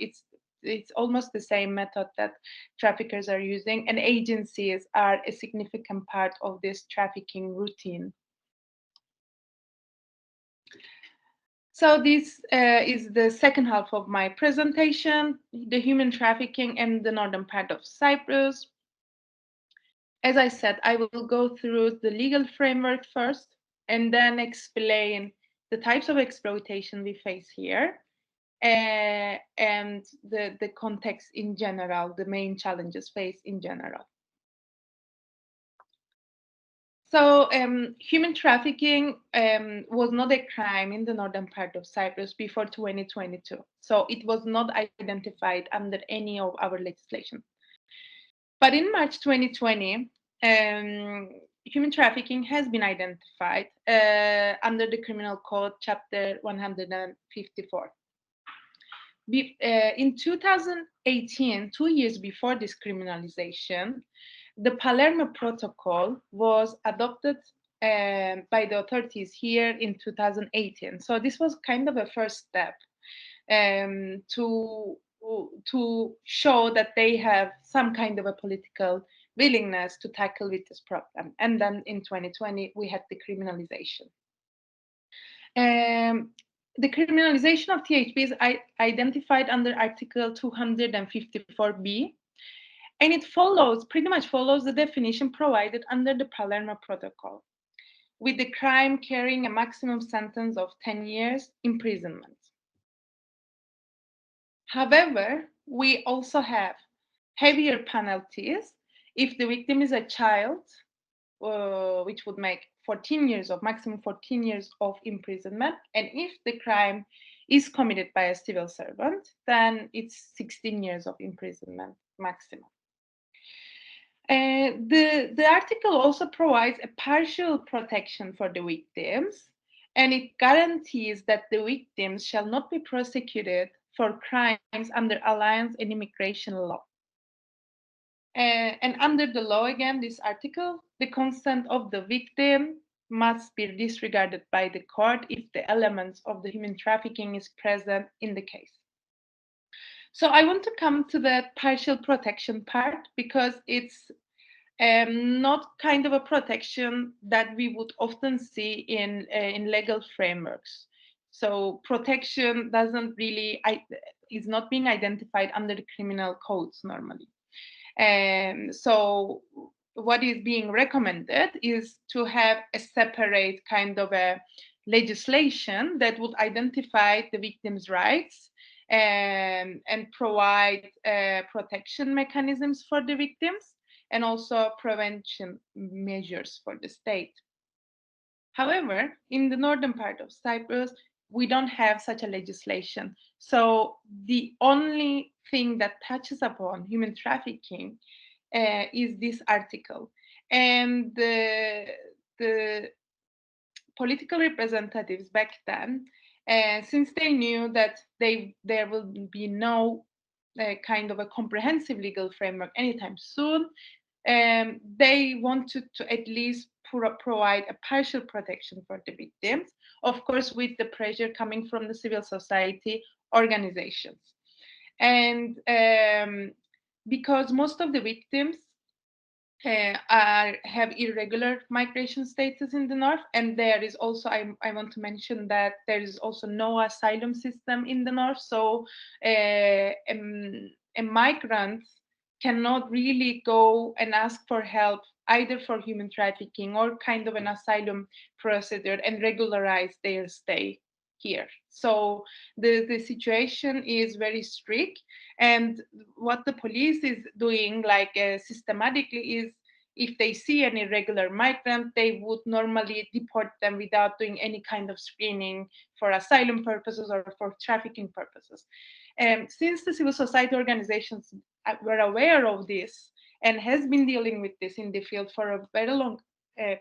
S3: It's almost the same method that traffickers are using, and agencies are a significant part of this trafficking routine. So this is the second half of my presentation, the human trafficking in the northern part of Cyprus. As I said, I will go through the legal framework first, and then explain the types of exploitation we face here, and the context in general, the main challenges faced in general. So human trafficking was not a crime in the northern part of Cyprus before 2022. So it was not identified under any of our legislation. But in March 2020, human trafficking has been identified under the Criminal Code, Chapter 154. In 2018, 2 years before this criminalization, the Palermo Protocol was adopted by the authorities here in 2018. So this was kind of a first step to show that they have some kind of a political willingness to tackle with this problem. And then in 2020, we had the criminalization. The criminalization of THP is identified under Article 254B, and it pretty much follows the definition provided under the Palermo Protocol, with the crime carrying a maximum sentence of 10 years imprisonment. However, we also have heavier penalties if the victim is a child, which would make 14 years of maximum 14 years of imprisonment. And if the crime is committed by a civil servant, then it's 16 years of imprisonment maximum. The article also provides a partial protection for the victims, and it guarantees that the victims shall not be prosecuted for crimes under alliance and immigration law. And under the law, again, this article, the consent of the victim must be disregarded by the court if the elements of the human trafficking is present in the case. So I want to come to the partial protection part because it's not kind of a protection that we would often see in legal frameworks. So protection doesn't really is not being identified under the criminal codes normally. So what is being recommended is to have a separate kind of a legislation that would identify the victim's rights and provide protection mechanisms for the victims and also prevention measures for the state. However, in the northern part of Cyprus, we don't have such a legislation. So the only thing that touches upon human trafficking is this article. And the political representatives back then, since they knew that there will be no kind of a comprehensive legal framework anytime soon, they wanted to at least provide a partial protection for the victims, of course, with the pressure coming from the civil society organizations. And because most of the victims have irregular migration status in the north, and there is also, I want to mention that there is also no asylum system in the north, so a migrant cannot really go and ask for help either for human trafficking or kind of an asylum procedure and regularize their stay here. So the situation is very strict, and what the police is doing like systematically is if they see an irregular migrant, they would normally deport them without doing any kind of screening for asylum purposes or for trafficking purposes. Since the civil society organizations were aware of this and has been dealing with this in the field for a very long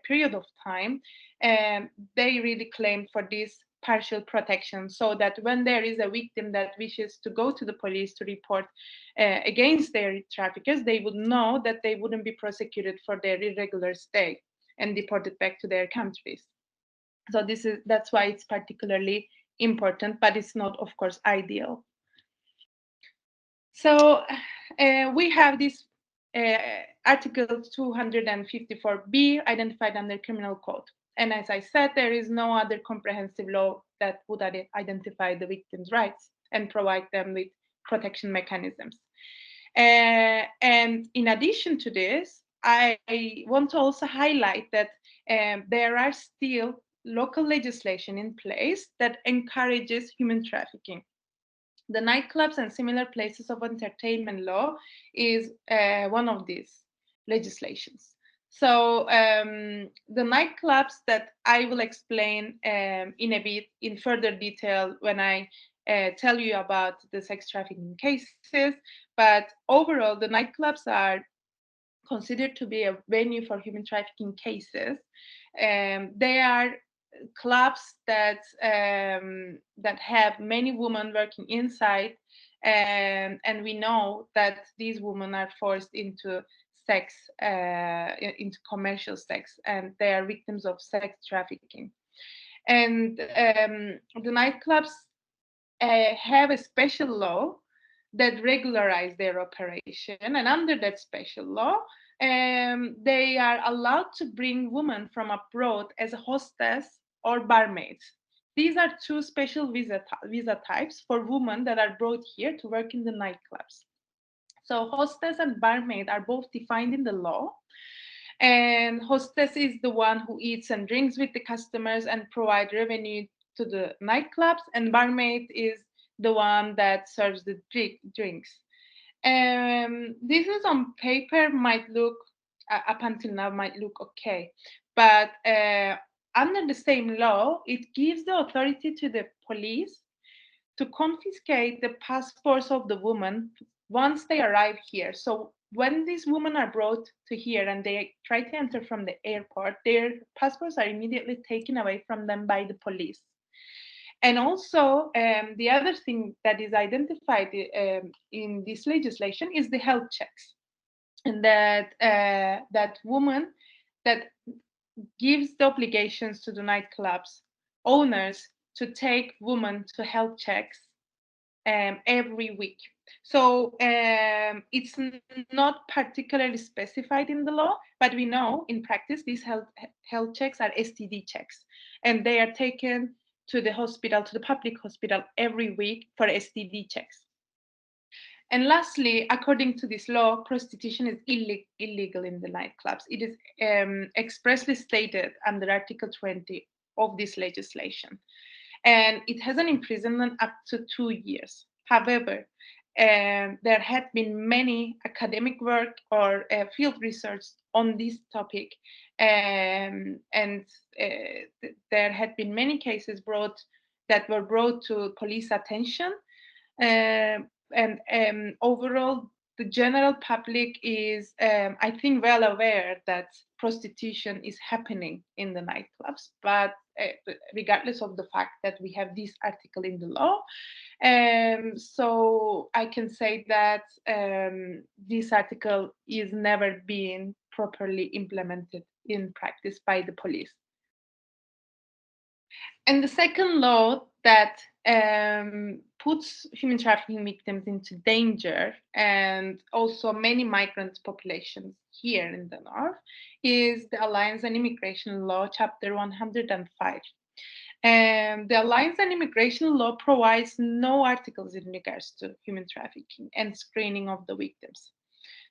S3: period of time, they really claimed for this partial protection so that when there is a victim that wishes to go to the police to report against their traffickers, they would know that they wouldn't be prosecuted for their irregular stay and deported back to their countries. So that's why it's particularly important, but it's not, of course, ideal. So we have this Article 254B identified under Criminal Code. And as I said, there is no other comprehensive law that would identify the victims' rights and provide them with protection mechanisms. And in addition to this, I want to also highlight that there are still local legislation in place that encourages human trafficking. The nightclubs and similar places of entertainment law is one of these legislations. So the nightclubs that I will explain in a bit in further detail when I tell you about the sex trafficking cases, but overall the nightclubs are considered to be a venue for human trafficking cases. They are clubs that have many women working inside, and we know that these women are forced into sex, into commercial sex, and they are victims of sex trafficking. And the nightclubs have a special law that regularize their operation, and under that special law, they are allowed to bring women from abroad as a hostess or barmaids. these are two special visa types for women that are brought here to work in the nightclubs. So hostess and barmaid are both defined in the law. And hostess is the one who eats and drinks with the customers and provide revenue to the nightclubs, and barmaid is the one that serves the drinks. This is on paper might look, up until now, might look okay, but under the same law, it gives the authority to the police to confiscate the passports of the woman once they arrive here. So when these women are brought to here and they try to enter from the airport, their passports are immediately taken away from them by the police. And also, the other thing that is identified in this legislation is the health checks, and that woman that gives the obligations to the nightclubs owners to take women to health checks every week. So it's not particularly specified in the law, but we know in practice these health checks are STD checks, and they are taken to the hospital, to the public hospital every week for STD checks. And lastly, according to this law, prostitution is illegal in the nightclubs. It is expressly stated under Article 20 of this legislation. And it has an imprisonment up to 2 years. However, there have been many academic work or field research on this topic, and there had been many cases that were brought to police attention. And overall, the general public is, I think, well aware that prostitution is happening in the nightclubs, but regardless of the fact that we have this article in the law. So I can say that this article is never being properly implemented in practice by the police. And the second law that puts human trafficking victims into danger, and also many migrant populations here in the north, is the Alliance and Immigration Law, Chapter 105. The Alliance and Immigration Law provides no articles in regards to human trafficking and screening of the victims.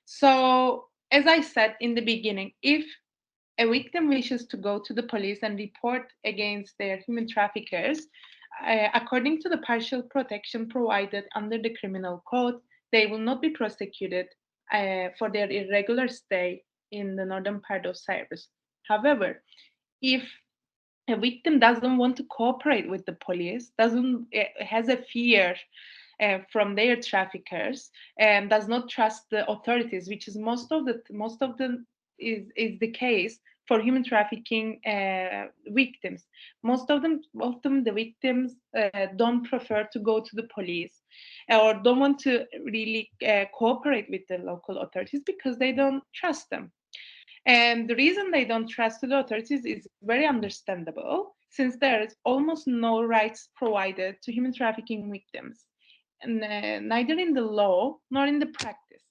S3: So, as I said in the beginning, if a victim wishes to go to the police and report against their human traffickers, according to the partial protection provided under the criminal code, they will not be prosecuted for their irregular stay in the northern part of Cyprus. However, if a victim doesn't want to cooperate with the police, has a fear from their traffickers, and does not trust the authorities, which is most of them is the case for human trafficking victims. Most of them, the victims don't prefer to go to the police or don't want to really cooperate with the local authorities because they don't trust them. And the reason they don't trust the authorities is very understandable, since there is almost no rights provided to human trafficking victims, and neither in the law nor in the practice.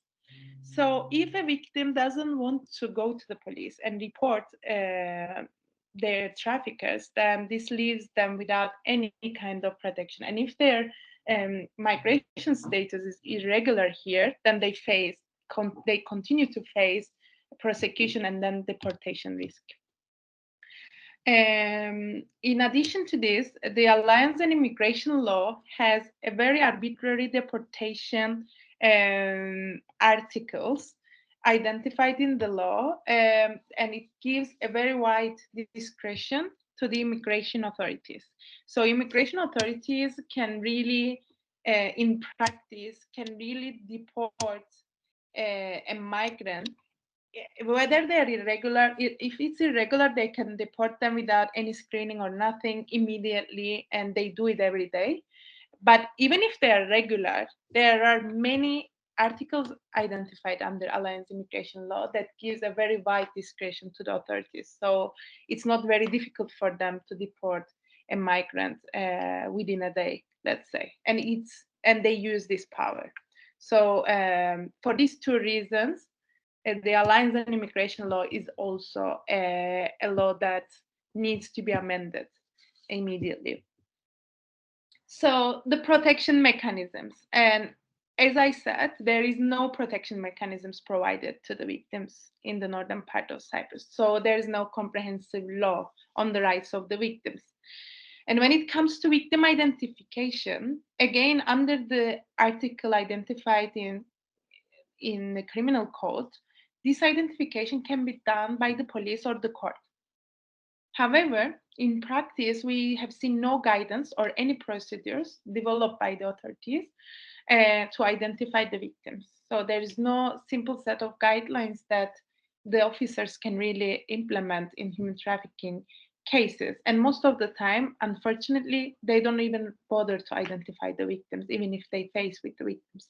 S3: So if a victim doesn't want to go to the police and report their traffickers, then this leaves them without any kind of protection. And if their migration status is irregular here, then they continue to face prosecution and then deportation risk. In addition to this, the Alliance and Immigration Law has a very arbitrary deportation articles identified in the law, and it gives a very wide discretion to the immigration authorities. So immigration authorities can really, in practice, can really deport a migrant, whether they're irregular. If it's irregular, they can deport them without any screening or nothing immediately, and they do it every day. But even if they are regular, there are many articles identified under Alliance Immigration Law that gives a very wide discretion to the authorities. So it's not very difficult for them to deport a migrant within a day, let's say, and they use this power. So for these two reasons, the Alliance and Immigration Law is also a law that needs to be amended immediately. So the protection mechanisms, and as I said, there is no protection mechanisms provided to the victims in the northern part of Cyprus. So there is no comprehensive law on the rights of the victims. And when it comes to victim identification, again, under the article identified in the criminal code, this identification can be done by the police or the court. However, in practice, we have seen no guidance or any procedures developed by the authorities to identify the victims. So there is no simple set of guidelines that the officers can really implement in human trafficking cases. And most of the time, unfortunately, they don't even bother to identify the victims, even if they face with the victims.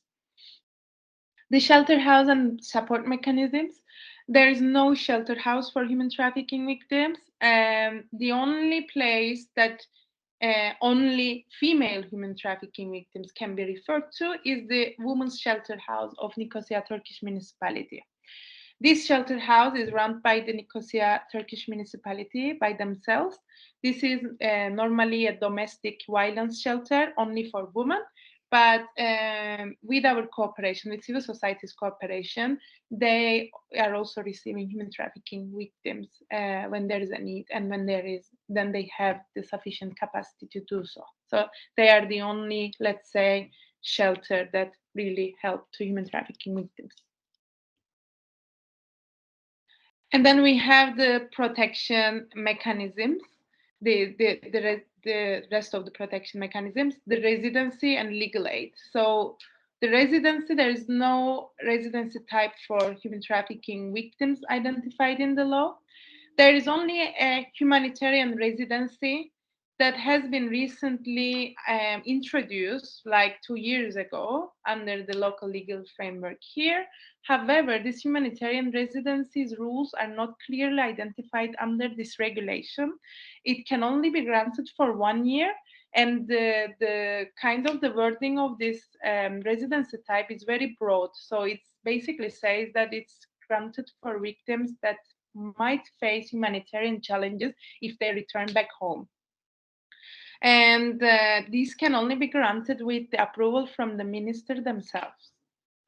S3: The shelter house and support mechanisms. There is no shelter house for human trafficking victims. The only place that only female human trafficking victims can be referred to is the Women's Shelter House of Nicosia Turkish Municipality. This shelter house is run by the Nicosia Turkish municipality by themselves. This is normally a domestic violence shelter only for women, but with our cooperation, with civil society's cooperation, they are also receiving human trafficking victims when there is a need, and when there is, then they have the sufficient capacity to do so. So they are the only, let's say, shelter that really help to human trafficking victims. And then we have the protection mechanisms, the rest of the protection mechanisms, the residency and legal aid. So the residency, there is no residency type for human trafficking victims identified in the law. There is only a humanitarian residency that has been recently introduced like 2 years ago under the local legal framework here. However, this humanitarian residency's rules are not clearly identified under this regulation. It can only be granted for 1 year, and the kind of the wording of this residency type is very broad. So it basically says that it's granted for victims that might face humanitarian challenges if they return back home. And these can only be granted with the approval from the minister themselves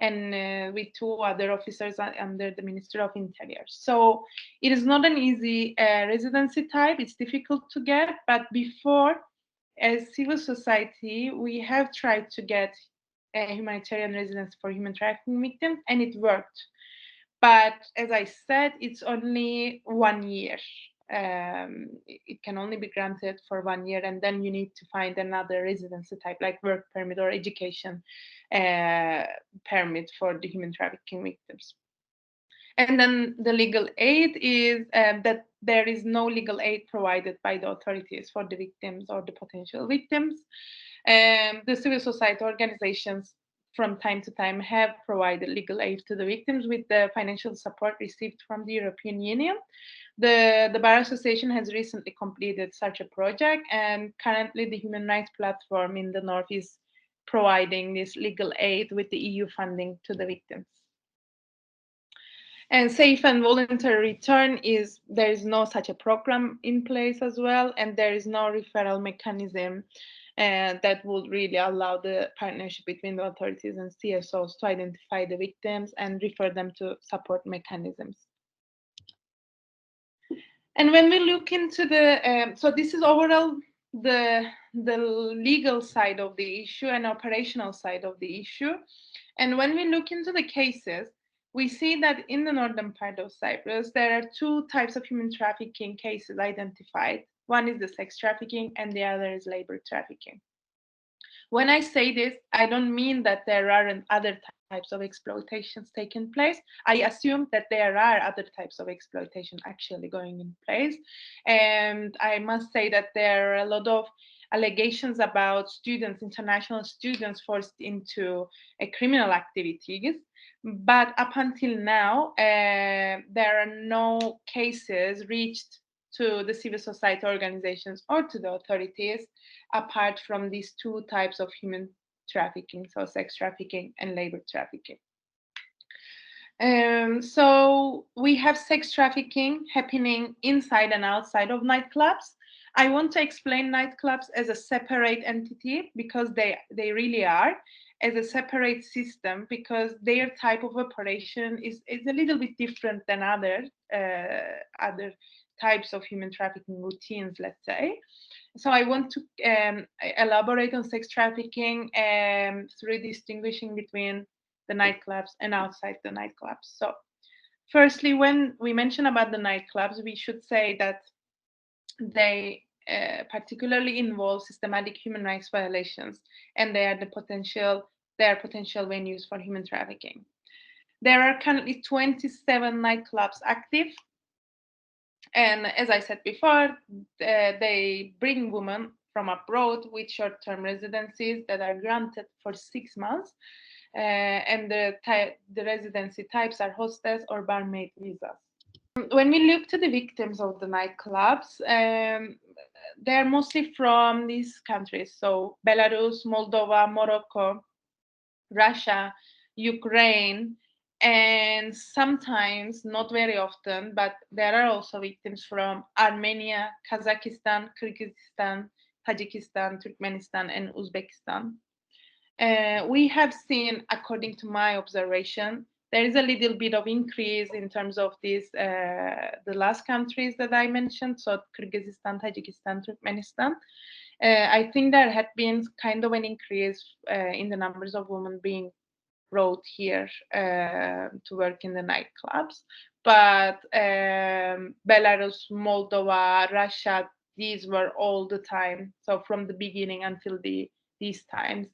S3: and with 2 other officers under the Minister of Interior. So it is not an easy residency type, it's difficult to get, but before, as civil society, we have tried to get a humanitarian residence for human trafficking victims, and it worked. But as I said, it's only 1 year. It can only be granted for 1 year, and then you need to find another residency type, like work permit or education permit for the human trafficking victims. And then the legal aid is that there is no legal aid provided by the authorities for the victims or the potential victims. The civil society organizations from time to time have provided legal aid to the victims with the financial support received from the European Union. The Bar Association has recently completed such a project, and currently the Human Rights Platform in the North is providing this legal aid with the EU funding to the victims. And safe and voluntary return is, there is no such a program in place as well, and there is no referral mechanism that would really allow the partnership between the authorities and CSOs to identify the victims and refer them to support mechanisms. And when we look into the, so this is overall the legal side of the issue and operational side of the issue. And when we look into the cases, we see that in the northern part of Cyprus, there are 2 types of human trafficking cases identified. One is the sex trafficking and the other is labor trafficking. When I say this, I don't mean that there aren't other types of exploitations taking place. I assume that there are other types of exploitation actually going in place. And I must say that there are a lot of allegations about students, international students forced into criminal activities. But up until now, there are no cases reached to the civil society organizations or to the authorities apart from these 2 types of human trafficking, so sex trafficking and labor trafficking. So we have sex trafficking happening inside and outside of nightclubs. I want to explain nightclubs as a separate entity, because they really are, as a separate system, because their type of operation is a little bit different than other types of human trafficking routines, let's say. So I want to elaborate on sex trafficking through distinguishing between the nightclubs and outside the nightclubs. So firstly, when we mention about the nightclubs, we should say that they particularly involve systematic human rights violations, and they are potential venues for human trafficking. There are currently 27 nightclubs active, and as I said before, they bring women from abroad with short-term residencies that are granted for 6 months, and the residency types are hostess or barmaid visas. When we look to the victims of the nightclubs, they're mostly from these countries, so Belarus, Moldova, Morocco, Russia, Ukraine, and sometimes, not very often, but there are also victims from Armenia, Kazakhstan, Kyrgyzstan, Tajikistan, Turkmenistan, and Uzbekistan. We have seen, according to my observation, there is a little bit of increase in terms of these the last countries that I mentioned, so Kyrgyzstan, Tajikistan, Turkmenistan. I think there had been kind of an increase in the numbers of women being brought here to work in the nightclubs. But Belarus, Moldova, Russia, these were all the time. So from the beginning until these times,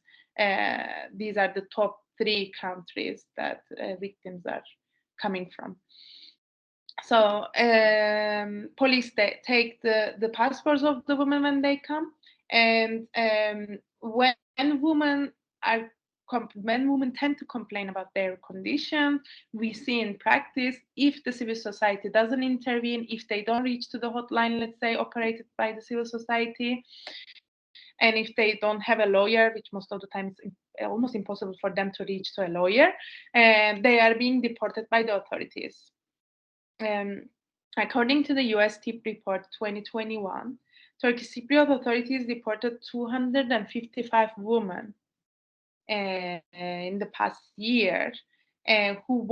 S3: these are the top 3 countries that victims are coming from. So police take the passports of the women when they come, and when women tend to complain about their condition, we see in practice, if the civil society doesn't intervene, if they don't reach to the hotline, let's say, operated by the civil society, and if they don't have a lawyer, which most of the time is almost impossible for them to reach to a lawyer, they are being deported by the authorities. According to the US TIP report 2021, Turkish Cypriot authorities deported 255 women in the past year who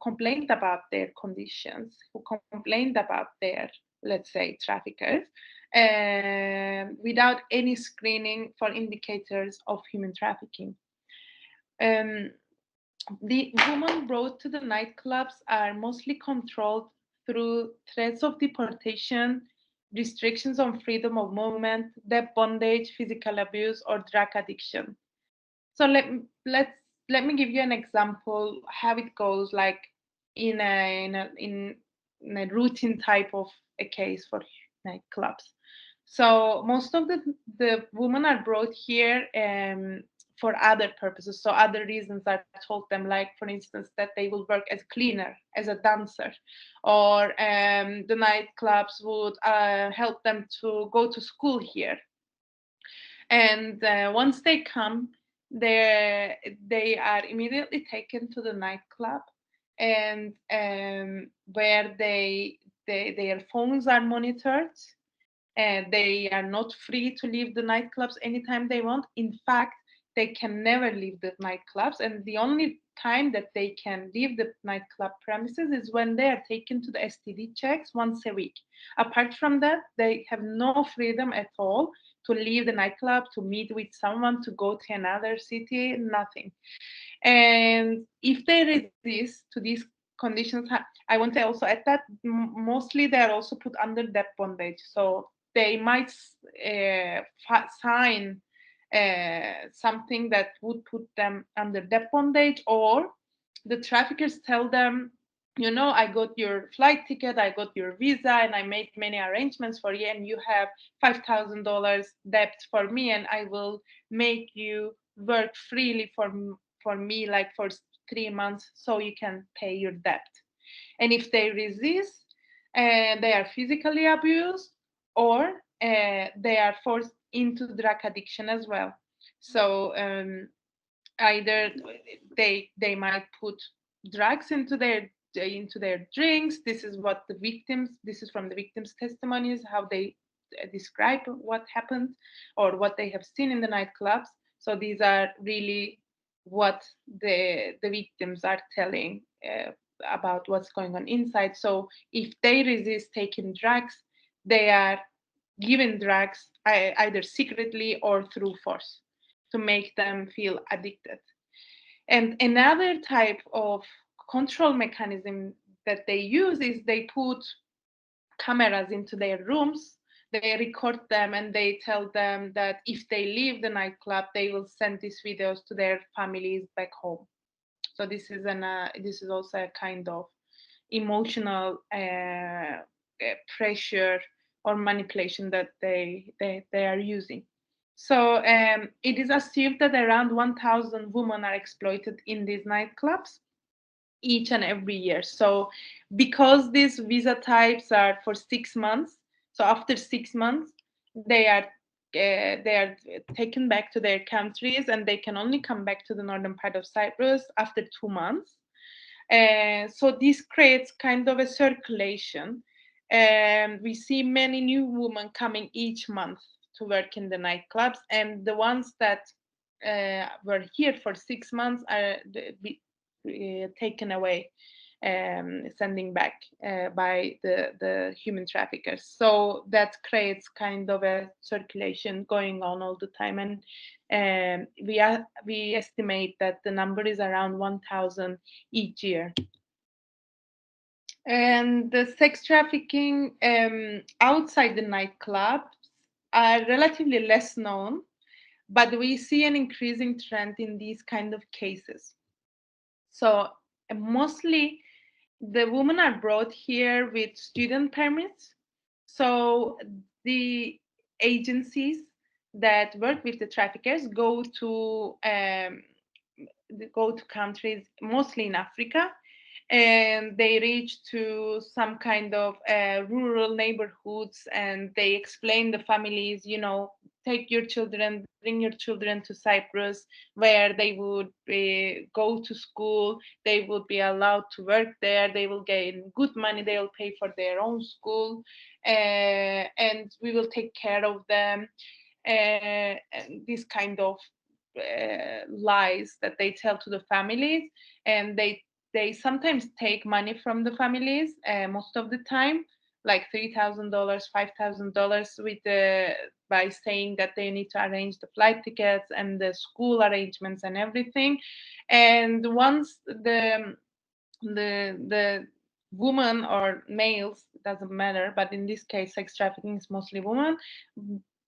S3: complained about their conditions, who complained about their, let's say, traffickers, without any screening for indicators of human trafficking. The women brought to the nightclubs are mostly controlled through threats of deportation, restrictions on freedom of movement, debt bondage, physical abuse, or drug addiction. So let me give you an example how it goes, like in a routine type of a case for nightclubs. So most of the women are brought here for other purposes. So other reasons are told them, like for instance that they will work as a cleaner, as a dancer, or the nightclubs would help them to go to school here. And once they come, they are immediately taken to the nightclub, and where their phones are monitored. They are not free to leave the nightclubs anytime they want. In fact, they can never leave the nightclubs, and the only time that they can leave the nightclub premises is when they are taken to the STD checks once a week. Apart from that, they have no freedom at all to leave the nightclub, to meet with someone, to go to another city, nothing. And if they resist to these conditions, I want to also add that mostly they are also put under debt bondage. So they might sign something that would put them under debt bondage, or the traffickers tell them, you know, I got your flight ticket, I got your visa, and I made many arrangements for you, and you have $5,000 debt for me, and I will make you work freely for me, like for 3 months, so you can pay your debt. And if they resist, they are physically abused, or they are forced into drug addiction as well. So either they might put drugs into their drinks. This is from the victims' testimonies, how they describe what happened or what they have seen in the nightclubs. So these are really what the victims are telling about what's going on inside. So if they resist taking drugs, they are given drugs either secretly or through force to make them feel addicted. And another type of control mechanism that they use is they put cameras into their rooms, they record them, and they tell them that if they leave the nightclub, they will send these videos to their families back home. So this is also a kind of emotional pressure or manipulation that they are using. So it is assumed that around 1,000 women are exploited in these nightclubs each and every year. So because these visa types are for 6 months, so after 6 months they are taken back to their countries, and they can only come back to the northern part of Cyprus after 2 months. So this creates kind of a circulation, and we see many new women coming each month to work in the nightclubs, and the ones that were here for 6 months are taken away, sending back by the human traffickers. So that creates kind of a circulation going on all the time, and we estimate that the number is around 1,000 each year. And the sex trafficking outside the nightclubs are relatively less known, but we see an increasing trend in these kind of cases. So mostly the women are brought here with student permits. So the agencies that work with the traffickers go to countries mostly in Africa, and they reach to some kind of rural neighborhoods, and they explain the families, take your children, bring your children to Cyprus, where they would go to school, they would be allowed to work there, they will gain good money, they will pay for their own school, and we will take care of them. And this kind of lies that they tell to the families, and they sometimes take money from the families, most of the time, like $3,000, $5,000, by saying that they need to arrange the flight tickets and the school arrangements and everything. And once the woman or males, doesn't matter, but in this case sex trafficking is mostly women,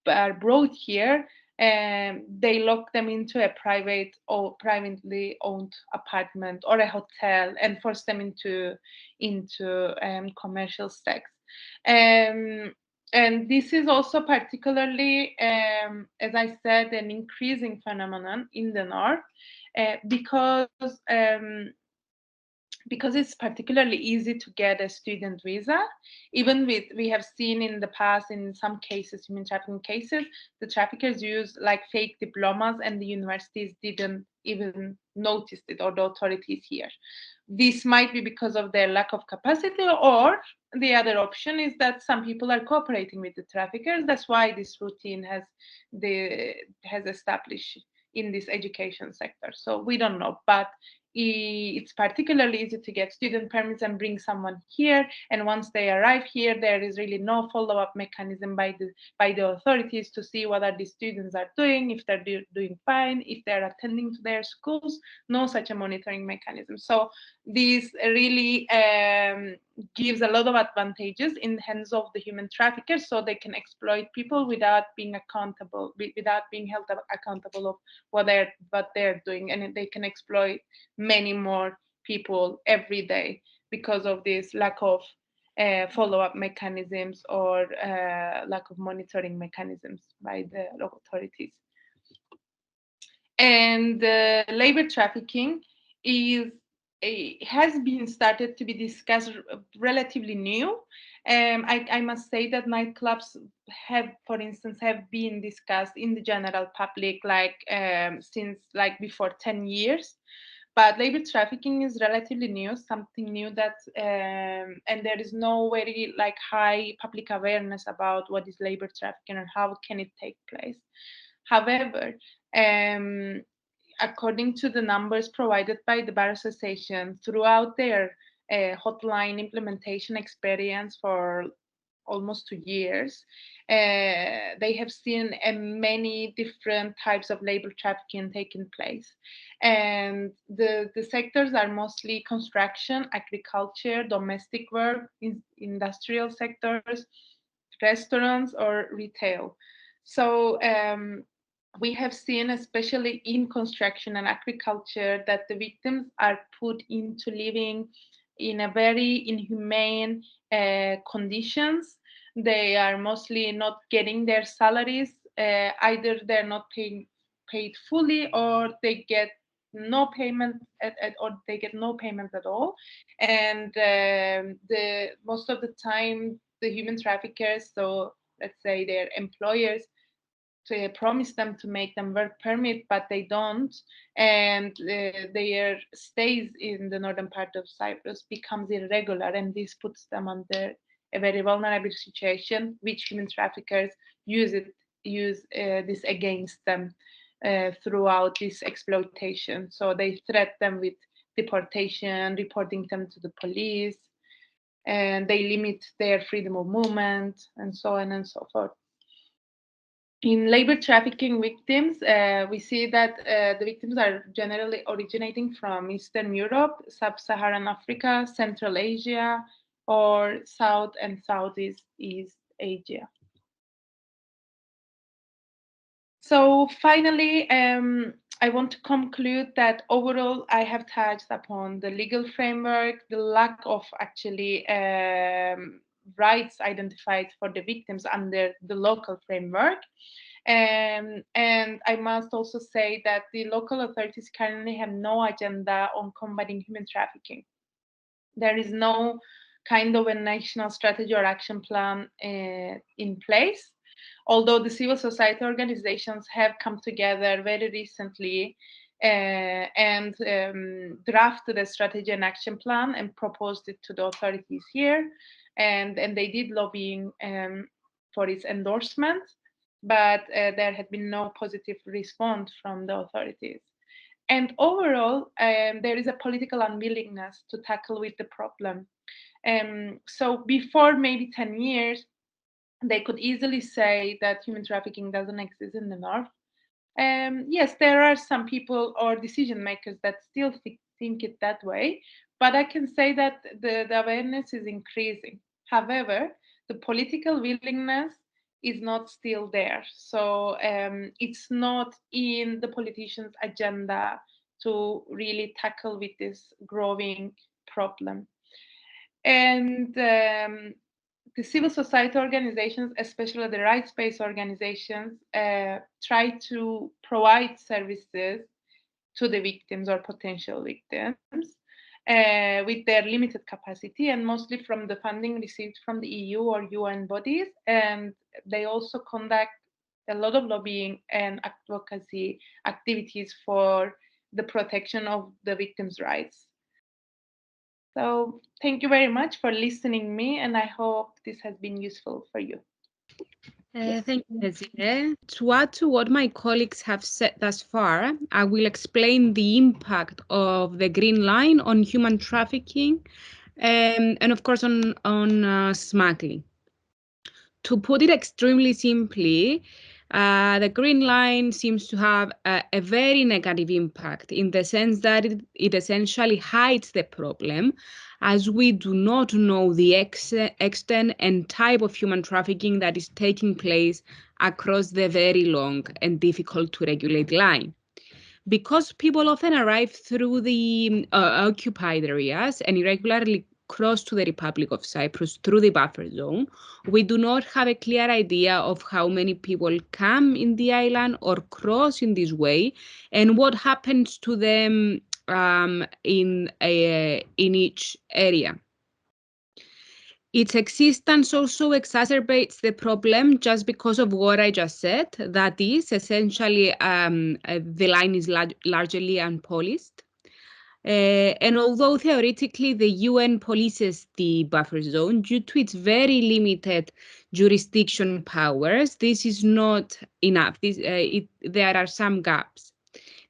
S3: are brought here, and they lock them into a private or privately owned apartment or a hotel and force them into commercial sex. And this is also particularly, as I said, an increasing phenomenon in the north, because it's particularly easy to get a student visa. Even we have seen in the past, in some cases, human trafficking cases, the traffickers use like fake diplomas, and the universities didn't even notice it, or the authorities here. This might be because of their lack of capacity, or the other option is that some people are cooperating with the traffickers. That's why this routine has established in this education sector. So we don't know, but it's particularly easy to get student permits and bring someone here, and once they arrive here, there is really no follow-up mechanism by the authorities to see what are the students are doing, if they're doing fine, if they're attending to their schools. No such a monitoring mechanism. So this really gives a lot of advantages in the hands of the human traffickers, so they can exploit people without being accountable, without being held accountable of what they're doing, and they can exploit many more people every day because of this lack of follow-up mechanisms, or lack of monitoring mechanisms by the local authorities. And labor trafficking has been started to be discussed, relatively new. I must say that nightclubs for instance, have been discussed in the general public since before 10 years. But labor trafficking is relatively new, something new that, and there is no very like high public awareness about what is labor trafficking and how can it take place. However, according to the numbers provided by the Bar Association, throughout their hotline implementation experience for almost 2 years, they have seen many different types of labor trafficking taking place. And the sectors are mostly construction, agriculture, domestic work, industrial sectors, restaurants, or retail. So we have seen, especially in construction and agriculture, that the victims are put into living in a very inhumane conditions. They are mostly not getting their salaries. Either they're not paid fully, or they get no payment or they get no payment at all. And the most of the time, the human traffickers, so let's say their employers, to promise them to make them work permit, but they don't, and their stays in the northern part of Cyprus becomes irregular, and this puts them under a very vulnerable situation, which human traffickers use this against them throughout this exploitation. So they threaten them with deportation, reporting them to the police, and they limit their freedom of movement, and so on and so forth. In labor trafficking victims, we see that the victims are generally originating from Eastern Europe, Sub-Saharan Africa, Central Asia, or South and Southeast Asia. So finally, I want to conclude that overall, I have touched upon the legal framework, the lack of actually rights identified for the victims under the local framework. And I must also say that the local authorities currently have no agenda on combating human trafficking. There is no kind of a national strategy or action plan in place, although the civil society organizations have come together very recently and drafted a strategy and action plan and proposed it to the authorities here. And they did lobbying for its endorsement, but there had been no positive response from the authorities. And overall, there is a political unwillingness to tackle with the problem. So before maybe 10 years, they could easily say that human trafficking doesn't exist in the north. Yes, there are some people or decision makers that still think it that way, but I can say that the awareness is increasing. However, the political willingness is not still there. So it's not in the politicians' agenda to really tackle with this growing problem. And the civil society organizations, especially the rights-based organizations, try to provide services to the victims or potential victims with their limited capacity, and mostly from the funding received from the EU or UN bodies. And they also conduct a lot of lobbying and advocacy activities for the protection of the victims' rights. So thank you very much for listening me, and I hope this has been useful for you.
S1: Thank you, Desiree. To add to what my colleagues have said thus far, I will explain the impact of the Green Line on human trafficking and of course, on smuggling. To put it extremely simply, the Green Line seems to have a very negative impact in the sense that it essentially hides the problem, as we do not know the extent and type of human trafficking that is taking place across the very long and difficult to regulate line. Because people often arrive through the occupied areas and irregularly cross to the Republic of Cyprus through the buffer zone, we do not have a clear idea of how many people come in the island or cross in this way, and what happens to them in each area. Its existence also exacerbates the problem just because of what I just said. That is, essentially, the line is largely unpoliced. And although theoretically the UN polices the buffer zone, due to its very limited jurisdiction powers, this is not enough. There are some gaps.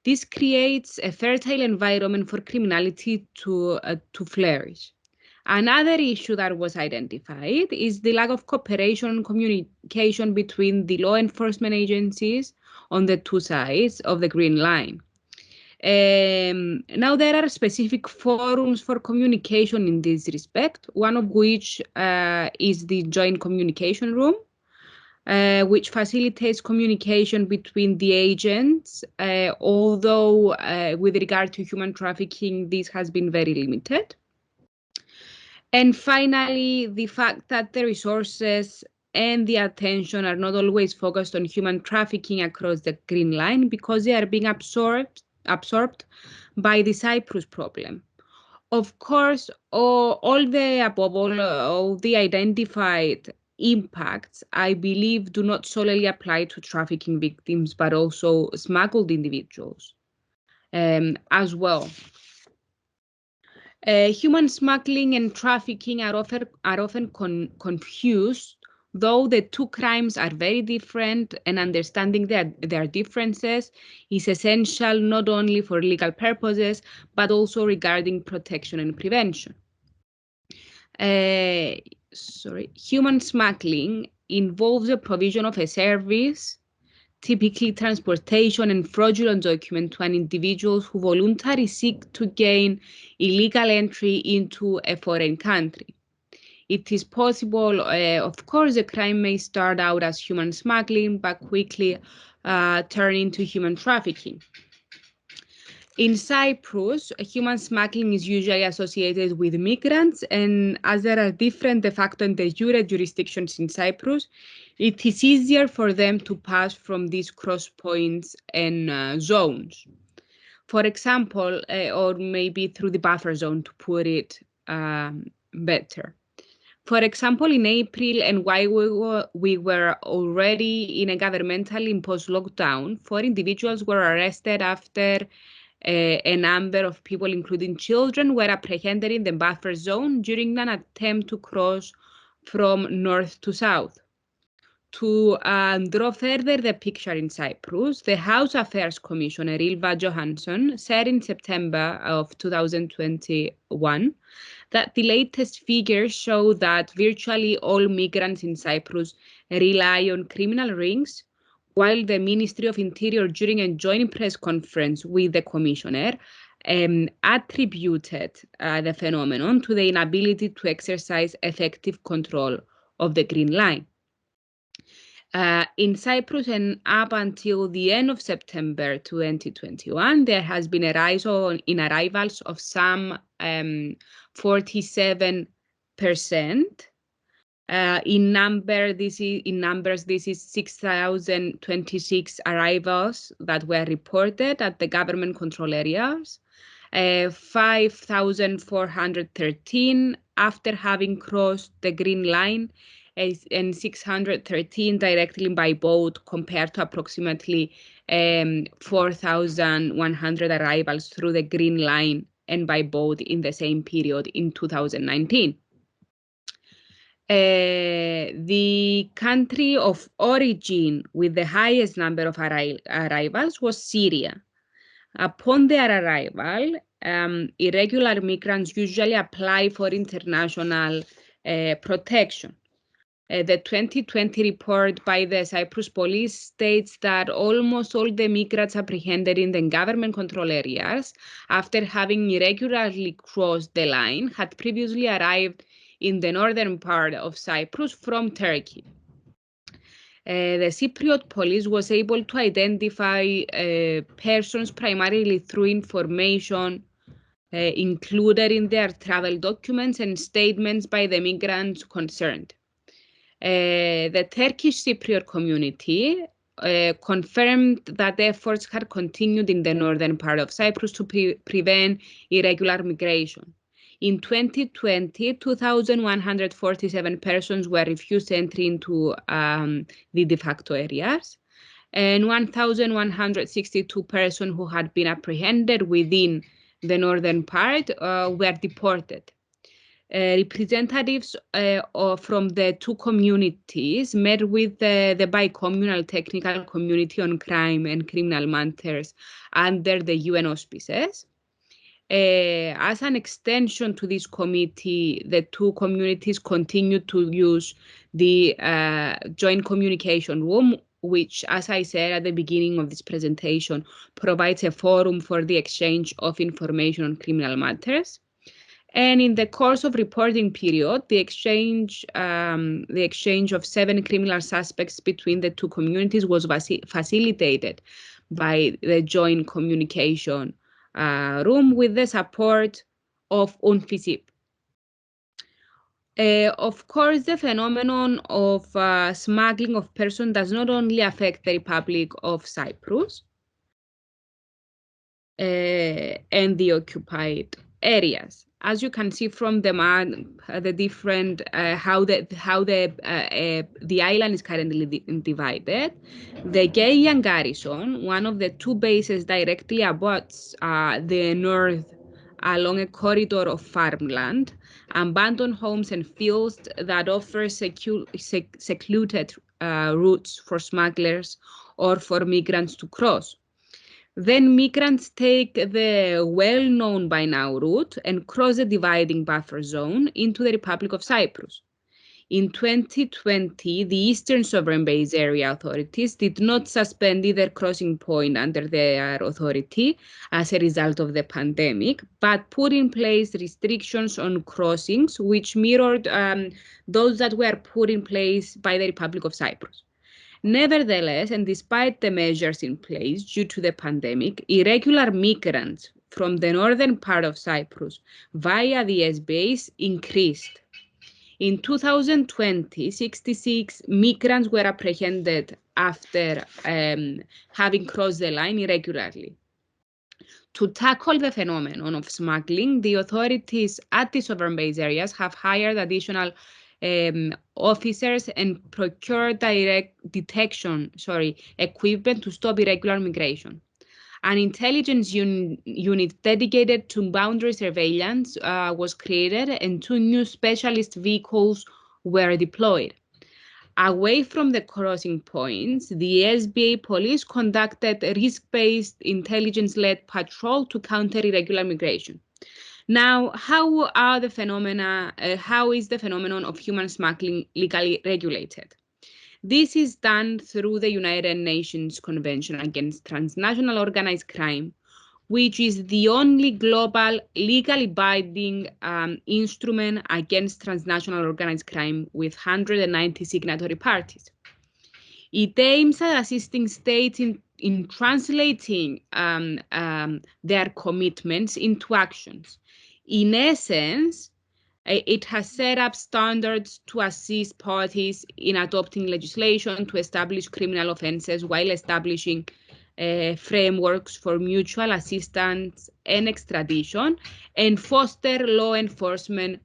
S1: This creates a fertile environment for criminality to flourish. Another issue that was identified is the lack of cooperation and communication between the law enforcement agencies on the two sides of the Green Line. Now, there are specific forums for communication in this respect, one of which is the Joint Communication Room, which facilitates communication between the agents, although with regard to human trafficking, this has been very limited. And finally, the fact that the resources and the attention are not always focused on human trafficking across the Green Line because they are being absorbed by the Cyprus problem. Of course, all the identified impacts, I believe, do not solely apply to trafficking victims, but also smuggled individuals as well. Human smuggling and trafficking are often confused, though the two crimes are very different, and understanding their differences is essential not only for legal purposes, but also regarding protection and prevention. Human smuggling involves the provision of a service, typically transportation and fraudulent document to an individual who voluntarily seek to gain illegal entry into a foreign country. It is possible, of course, the crime may start out as human smuggling, but quickly turn into human trafficking. In Cyprus, human smuggling is usually associated with migrants, and as there are different de facto and de jure jurisdictions in Cyprus, it is easier for them to pass from these cross points and zones. For example, or maybe through the buffer zone, to put it better. For example, in April, and while we were already in a governmentally imposed lockdown, 4 individuals were arrested after a number of people, including children, were apprehended in the buffer zone during an attempt to cross from north to south. To draw further the picture in Cyprus, the House Affairs Commissioner Ylva Johansson said in September of 2021 that the latest figures show that virtually all migrants in Cyprus rely on criminal rings, while the Ministry of Interior, during a joint press conference with the Commissioner, attributed the phenomenon to the inability to exercise effective control of the Green Line. In Cyprus, and up until the end of September 2021, there has been a rise in arrivals of some 47%. In numbers, this is 6,026 arrivals that were reported at the government control areas, 5,413 after having crossed the Green Line, and 613 directly by boat, compared to approximately 4,100 arrivals through the Green Line and by boat in the same period in 2019. The country of origin with the highest number of arrivals was Syria. Upon their arrival, irregular migrants usually apply for international protection. The 2020 report by the Cyprus police states that almost all the migrants apprehended in the government control areas, after having irregularly crossed the line, had previously arrived in the northern part of Cyprus from Turkey. The Cypriot police was able to identify persons primarily through information included in their travel documents and statements by the migrants concerned. The Turkish Cypriot community confirmed that efforts had continued in the northern part of Cyprus to prevent irregular migration. In 2020, 2,147 persons were refused entry into the de facto areas, and 1,162 persons who had been apprehended within the northern part, were deported. Representatives from the two communities met with the bicommunal technical community on crime and criminal matters under the UN auspices. As an extension to this committee, the two communities continue to use the joint communication room, which, as I said at the beginning of this presentation, provides a forum for the exchange of information on criminal matters. And in the course of reporting period, the exchange of 7 criminal suspects between the two communities was facilitated by the joint communication room with the support of UNFICIP. Of course, the phenomenon of smuggling of persons does not only affect the Republic of Cyprus and the occupied areas. As you can see from the map, the different how the island is currently divided. The Gaian garrison, one of the two bases directly abuts the north along a corridor of farmland, abandoned homes and fields that offer secluded routes for smugglers or for migrants to cross. Then migrants take the well-known by now route and cross the dividing buffer zone into the Republic of Cyprus. In 2020, the Eastern Sovereign Base Area authorities did not suspend either crossing point under their authority as a result of the pandemic, but put in place restrictions on crossings which mirrored those that were put in place by the Republic of Cyprus. Nevertheless, and despite the measures in place due to the pandemic, irregular migrants from the northern part of Cyprus via the S base increased. In 2020, 66 migrants were apprehended after having crossed the line irregularly. To tackle the phenomenon of smuggling, the authorities at the sovereign base areas have hired additional officers and procured direct detection equipment to stop irregular migration. An intelligence unit dedicated to boundary surveillance was created, and 2 new specialist vehicles were deployed. Away from the crossing points, the SBA police conducted a risk-based intelligence-led patrol to counter irregular migration. Now, how is the phenomenon of human smuggling legally regulated? This is done through the United Nations Convention Against Transnational Organized Crime, which is the only global legally binding instrument against transnational organized crime with 190 signatory parties. It aims at assisting states in translating their commitments into actions. In essence, it has set up standards to assist parties in adopting legislation to establish criminal offenses while establishing frameworks for mutual assistance and extradition and foster law enforcement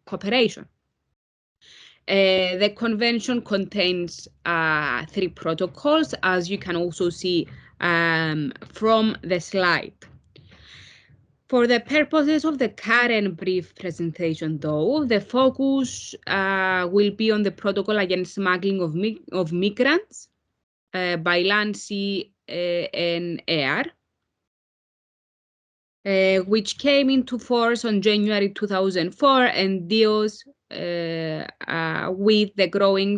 S1: cooperation. The convention contains 3 protocols, as you can also see from the slide. For the purposes of the current brief presentation, though, the focus will be on the protocol against smuggling of migrants by land, sea, and air, which came into force on January 2004 and deals with the growing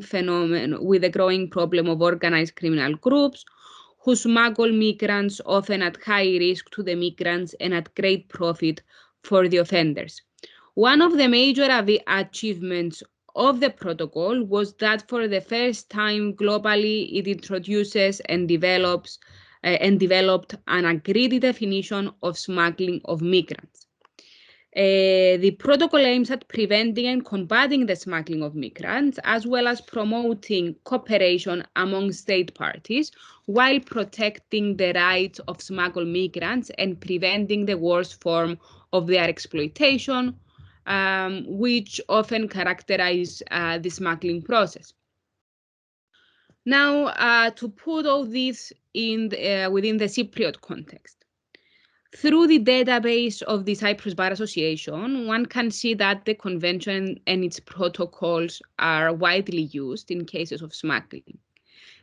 S1: problem of organized criminal groups who smuggle migrants, often at high risk to the migrants and at great profit for the offenders. One of the major achievements of the protocol was that for the first time globally, it introduces and developed an agreed definition of smuggling of migrants. The protocol aims at preventing and combating the smuggling of migrants, as well as promoting cooperation among state parties, while protecting the rights of smuggled migrants and preventing the worst form of their exploitation, which often characterize the smuggling process. Now, to put all this within the Cypriot context. Through the database of the Cyprus Bar Association, one can see that the convention and its protocols are widely used in cases of smuggling.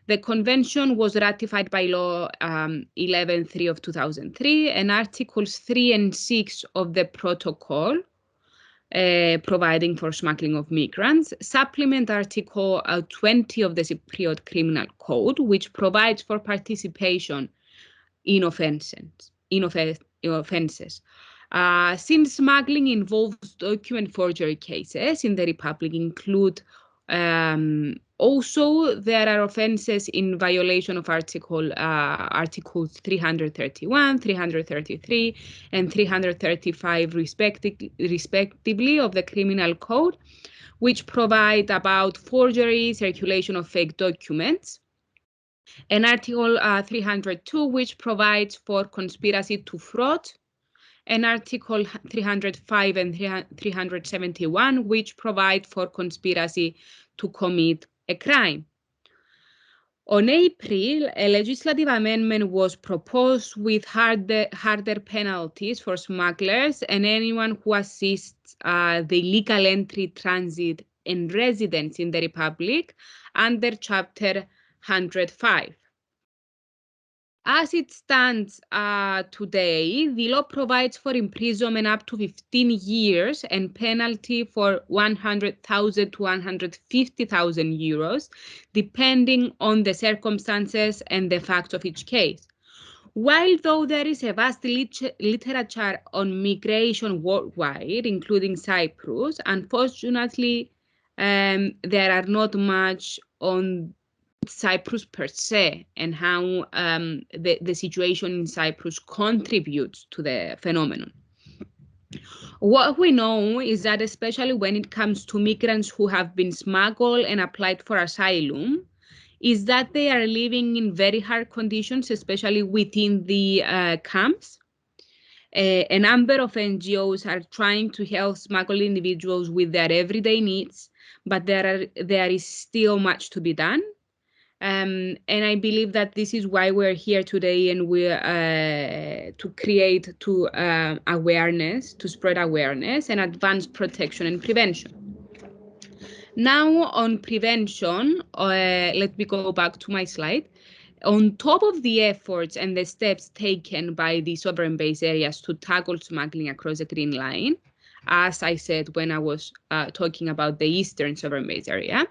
S1: The convention was ratified by Law 11.3 of 2003, and Articles 3 and 6 of the protocol providing for smuggling of migrants supplement Article 20 of the Cypriot Criminal Code, which provides for participation in offenses. Since smuggling involves document forgery cases in the Republic include also there are offenses in violation of Articles 331, 333, and 335 respectively of the Criminal Code, which provide about forgery, circulation of fake documents, and Article 302, which provides for conspiracy to fraud, and Article 305 and 371, which provide for conspiracy to commit a crime. On April, a legislative amendment was proposed with harder penalties for smugglers and anyone who assists the illegal entry, transit, and residence in the Republic under Chapter 105. As it stands today, the law provides for imprisonment up to 15 years and penalty for 100,000 to 150,000 euros, depending on the circumstances and the facts of each case. While though there is a vast literature on migration worldwide, including Cyprus, unfortunately, there are not much on Cyprus per se and how the situation in Cyprus contributes to the phenomenon. What we know is that especially when it comes to migrants who have been smuggled and applied for asylum, is that they are living in very hard conditions, especially within the camps. A number of NGOs are trying to help smuggled individuals with their everyday needs, but there is still much to be done. And I believe that this is why we're here today, and we're to create awareness, to spread awareness and advance protection and prevention. Now on prevention, let me go back to my slide. On top of the efforts and the steps taken by the sovereign base areas to tackle smuggling across the Green Line, as I said when I was talking about the Eastern sovereign base area,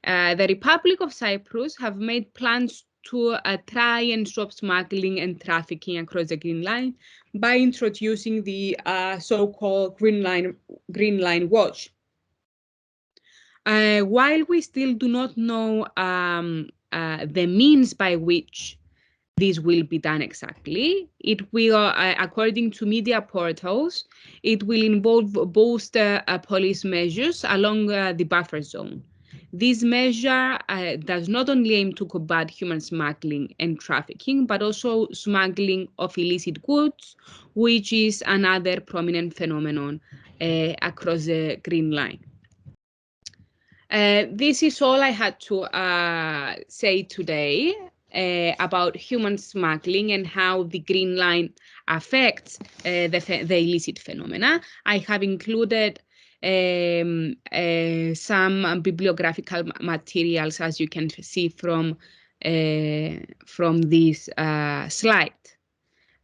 S1: the Republic of Cyprus have made plans to try and stop smuggling and trafficking across the Green Line by introducing the so-called Green Line Watch. While we still do not know the means by which this will be done exactly, it will, according to media portals, it will involve both police measures along the buffer zone. This measure does not only aim to combat human smuggling and trafficking, but also smuggling of illicit goods, which is another prominent phenomenon across the Green Line. This is all I had to say today about human smuggling and how the Green Line affects the illicit phenomena. I have included some bibliographical materials, as you can see from this slide.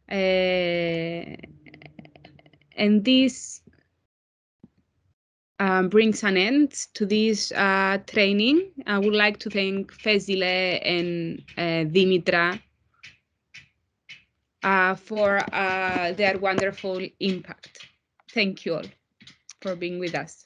S1: And this brings an end to this training. I would like to thank Fezile and Demetra for their wonderful impact. Thank you all for being with us.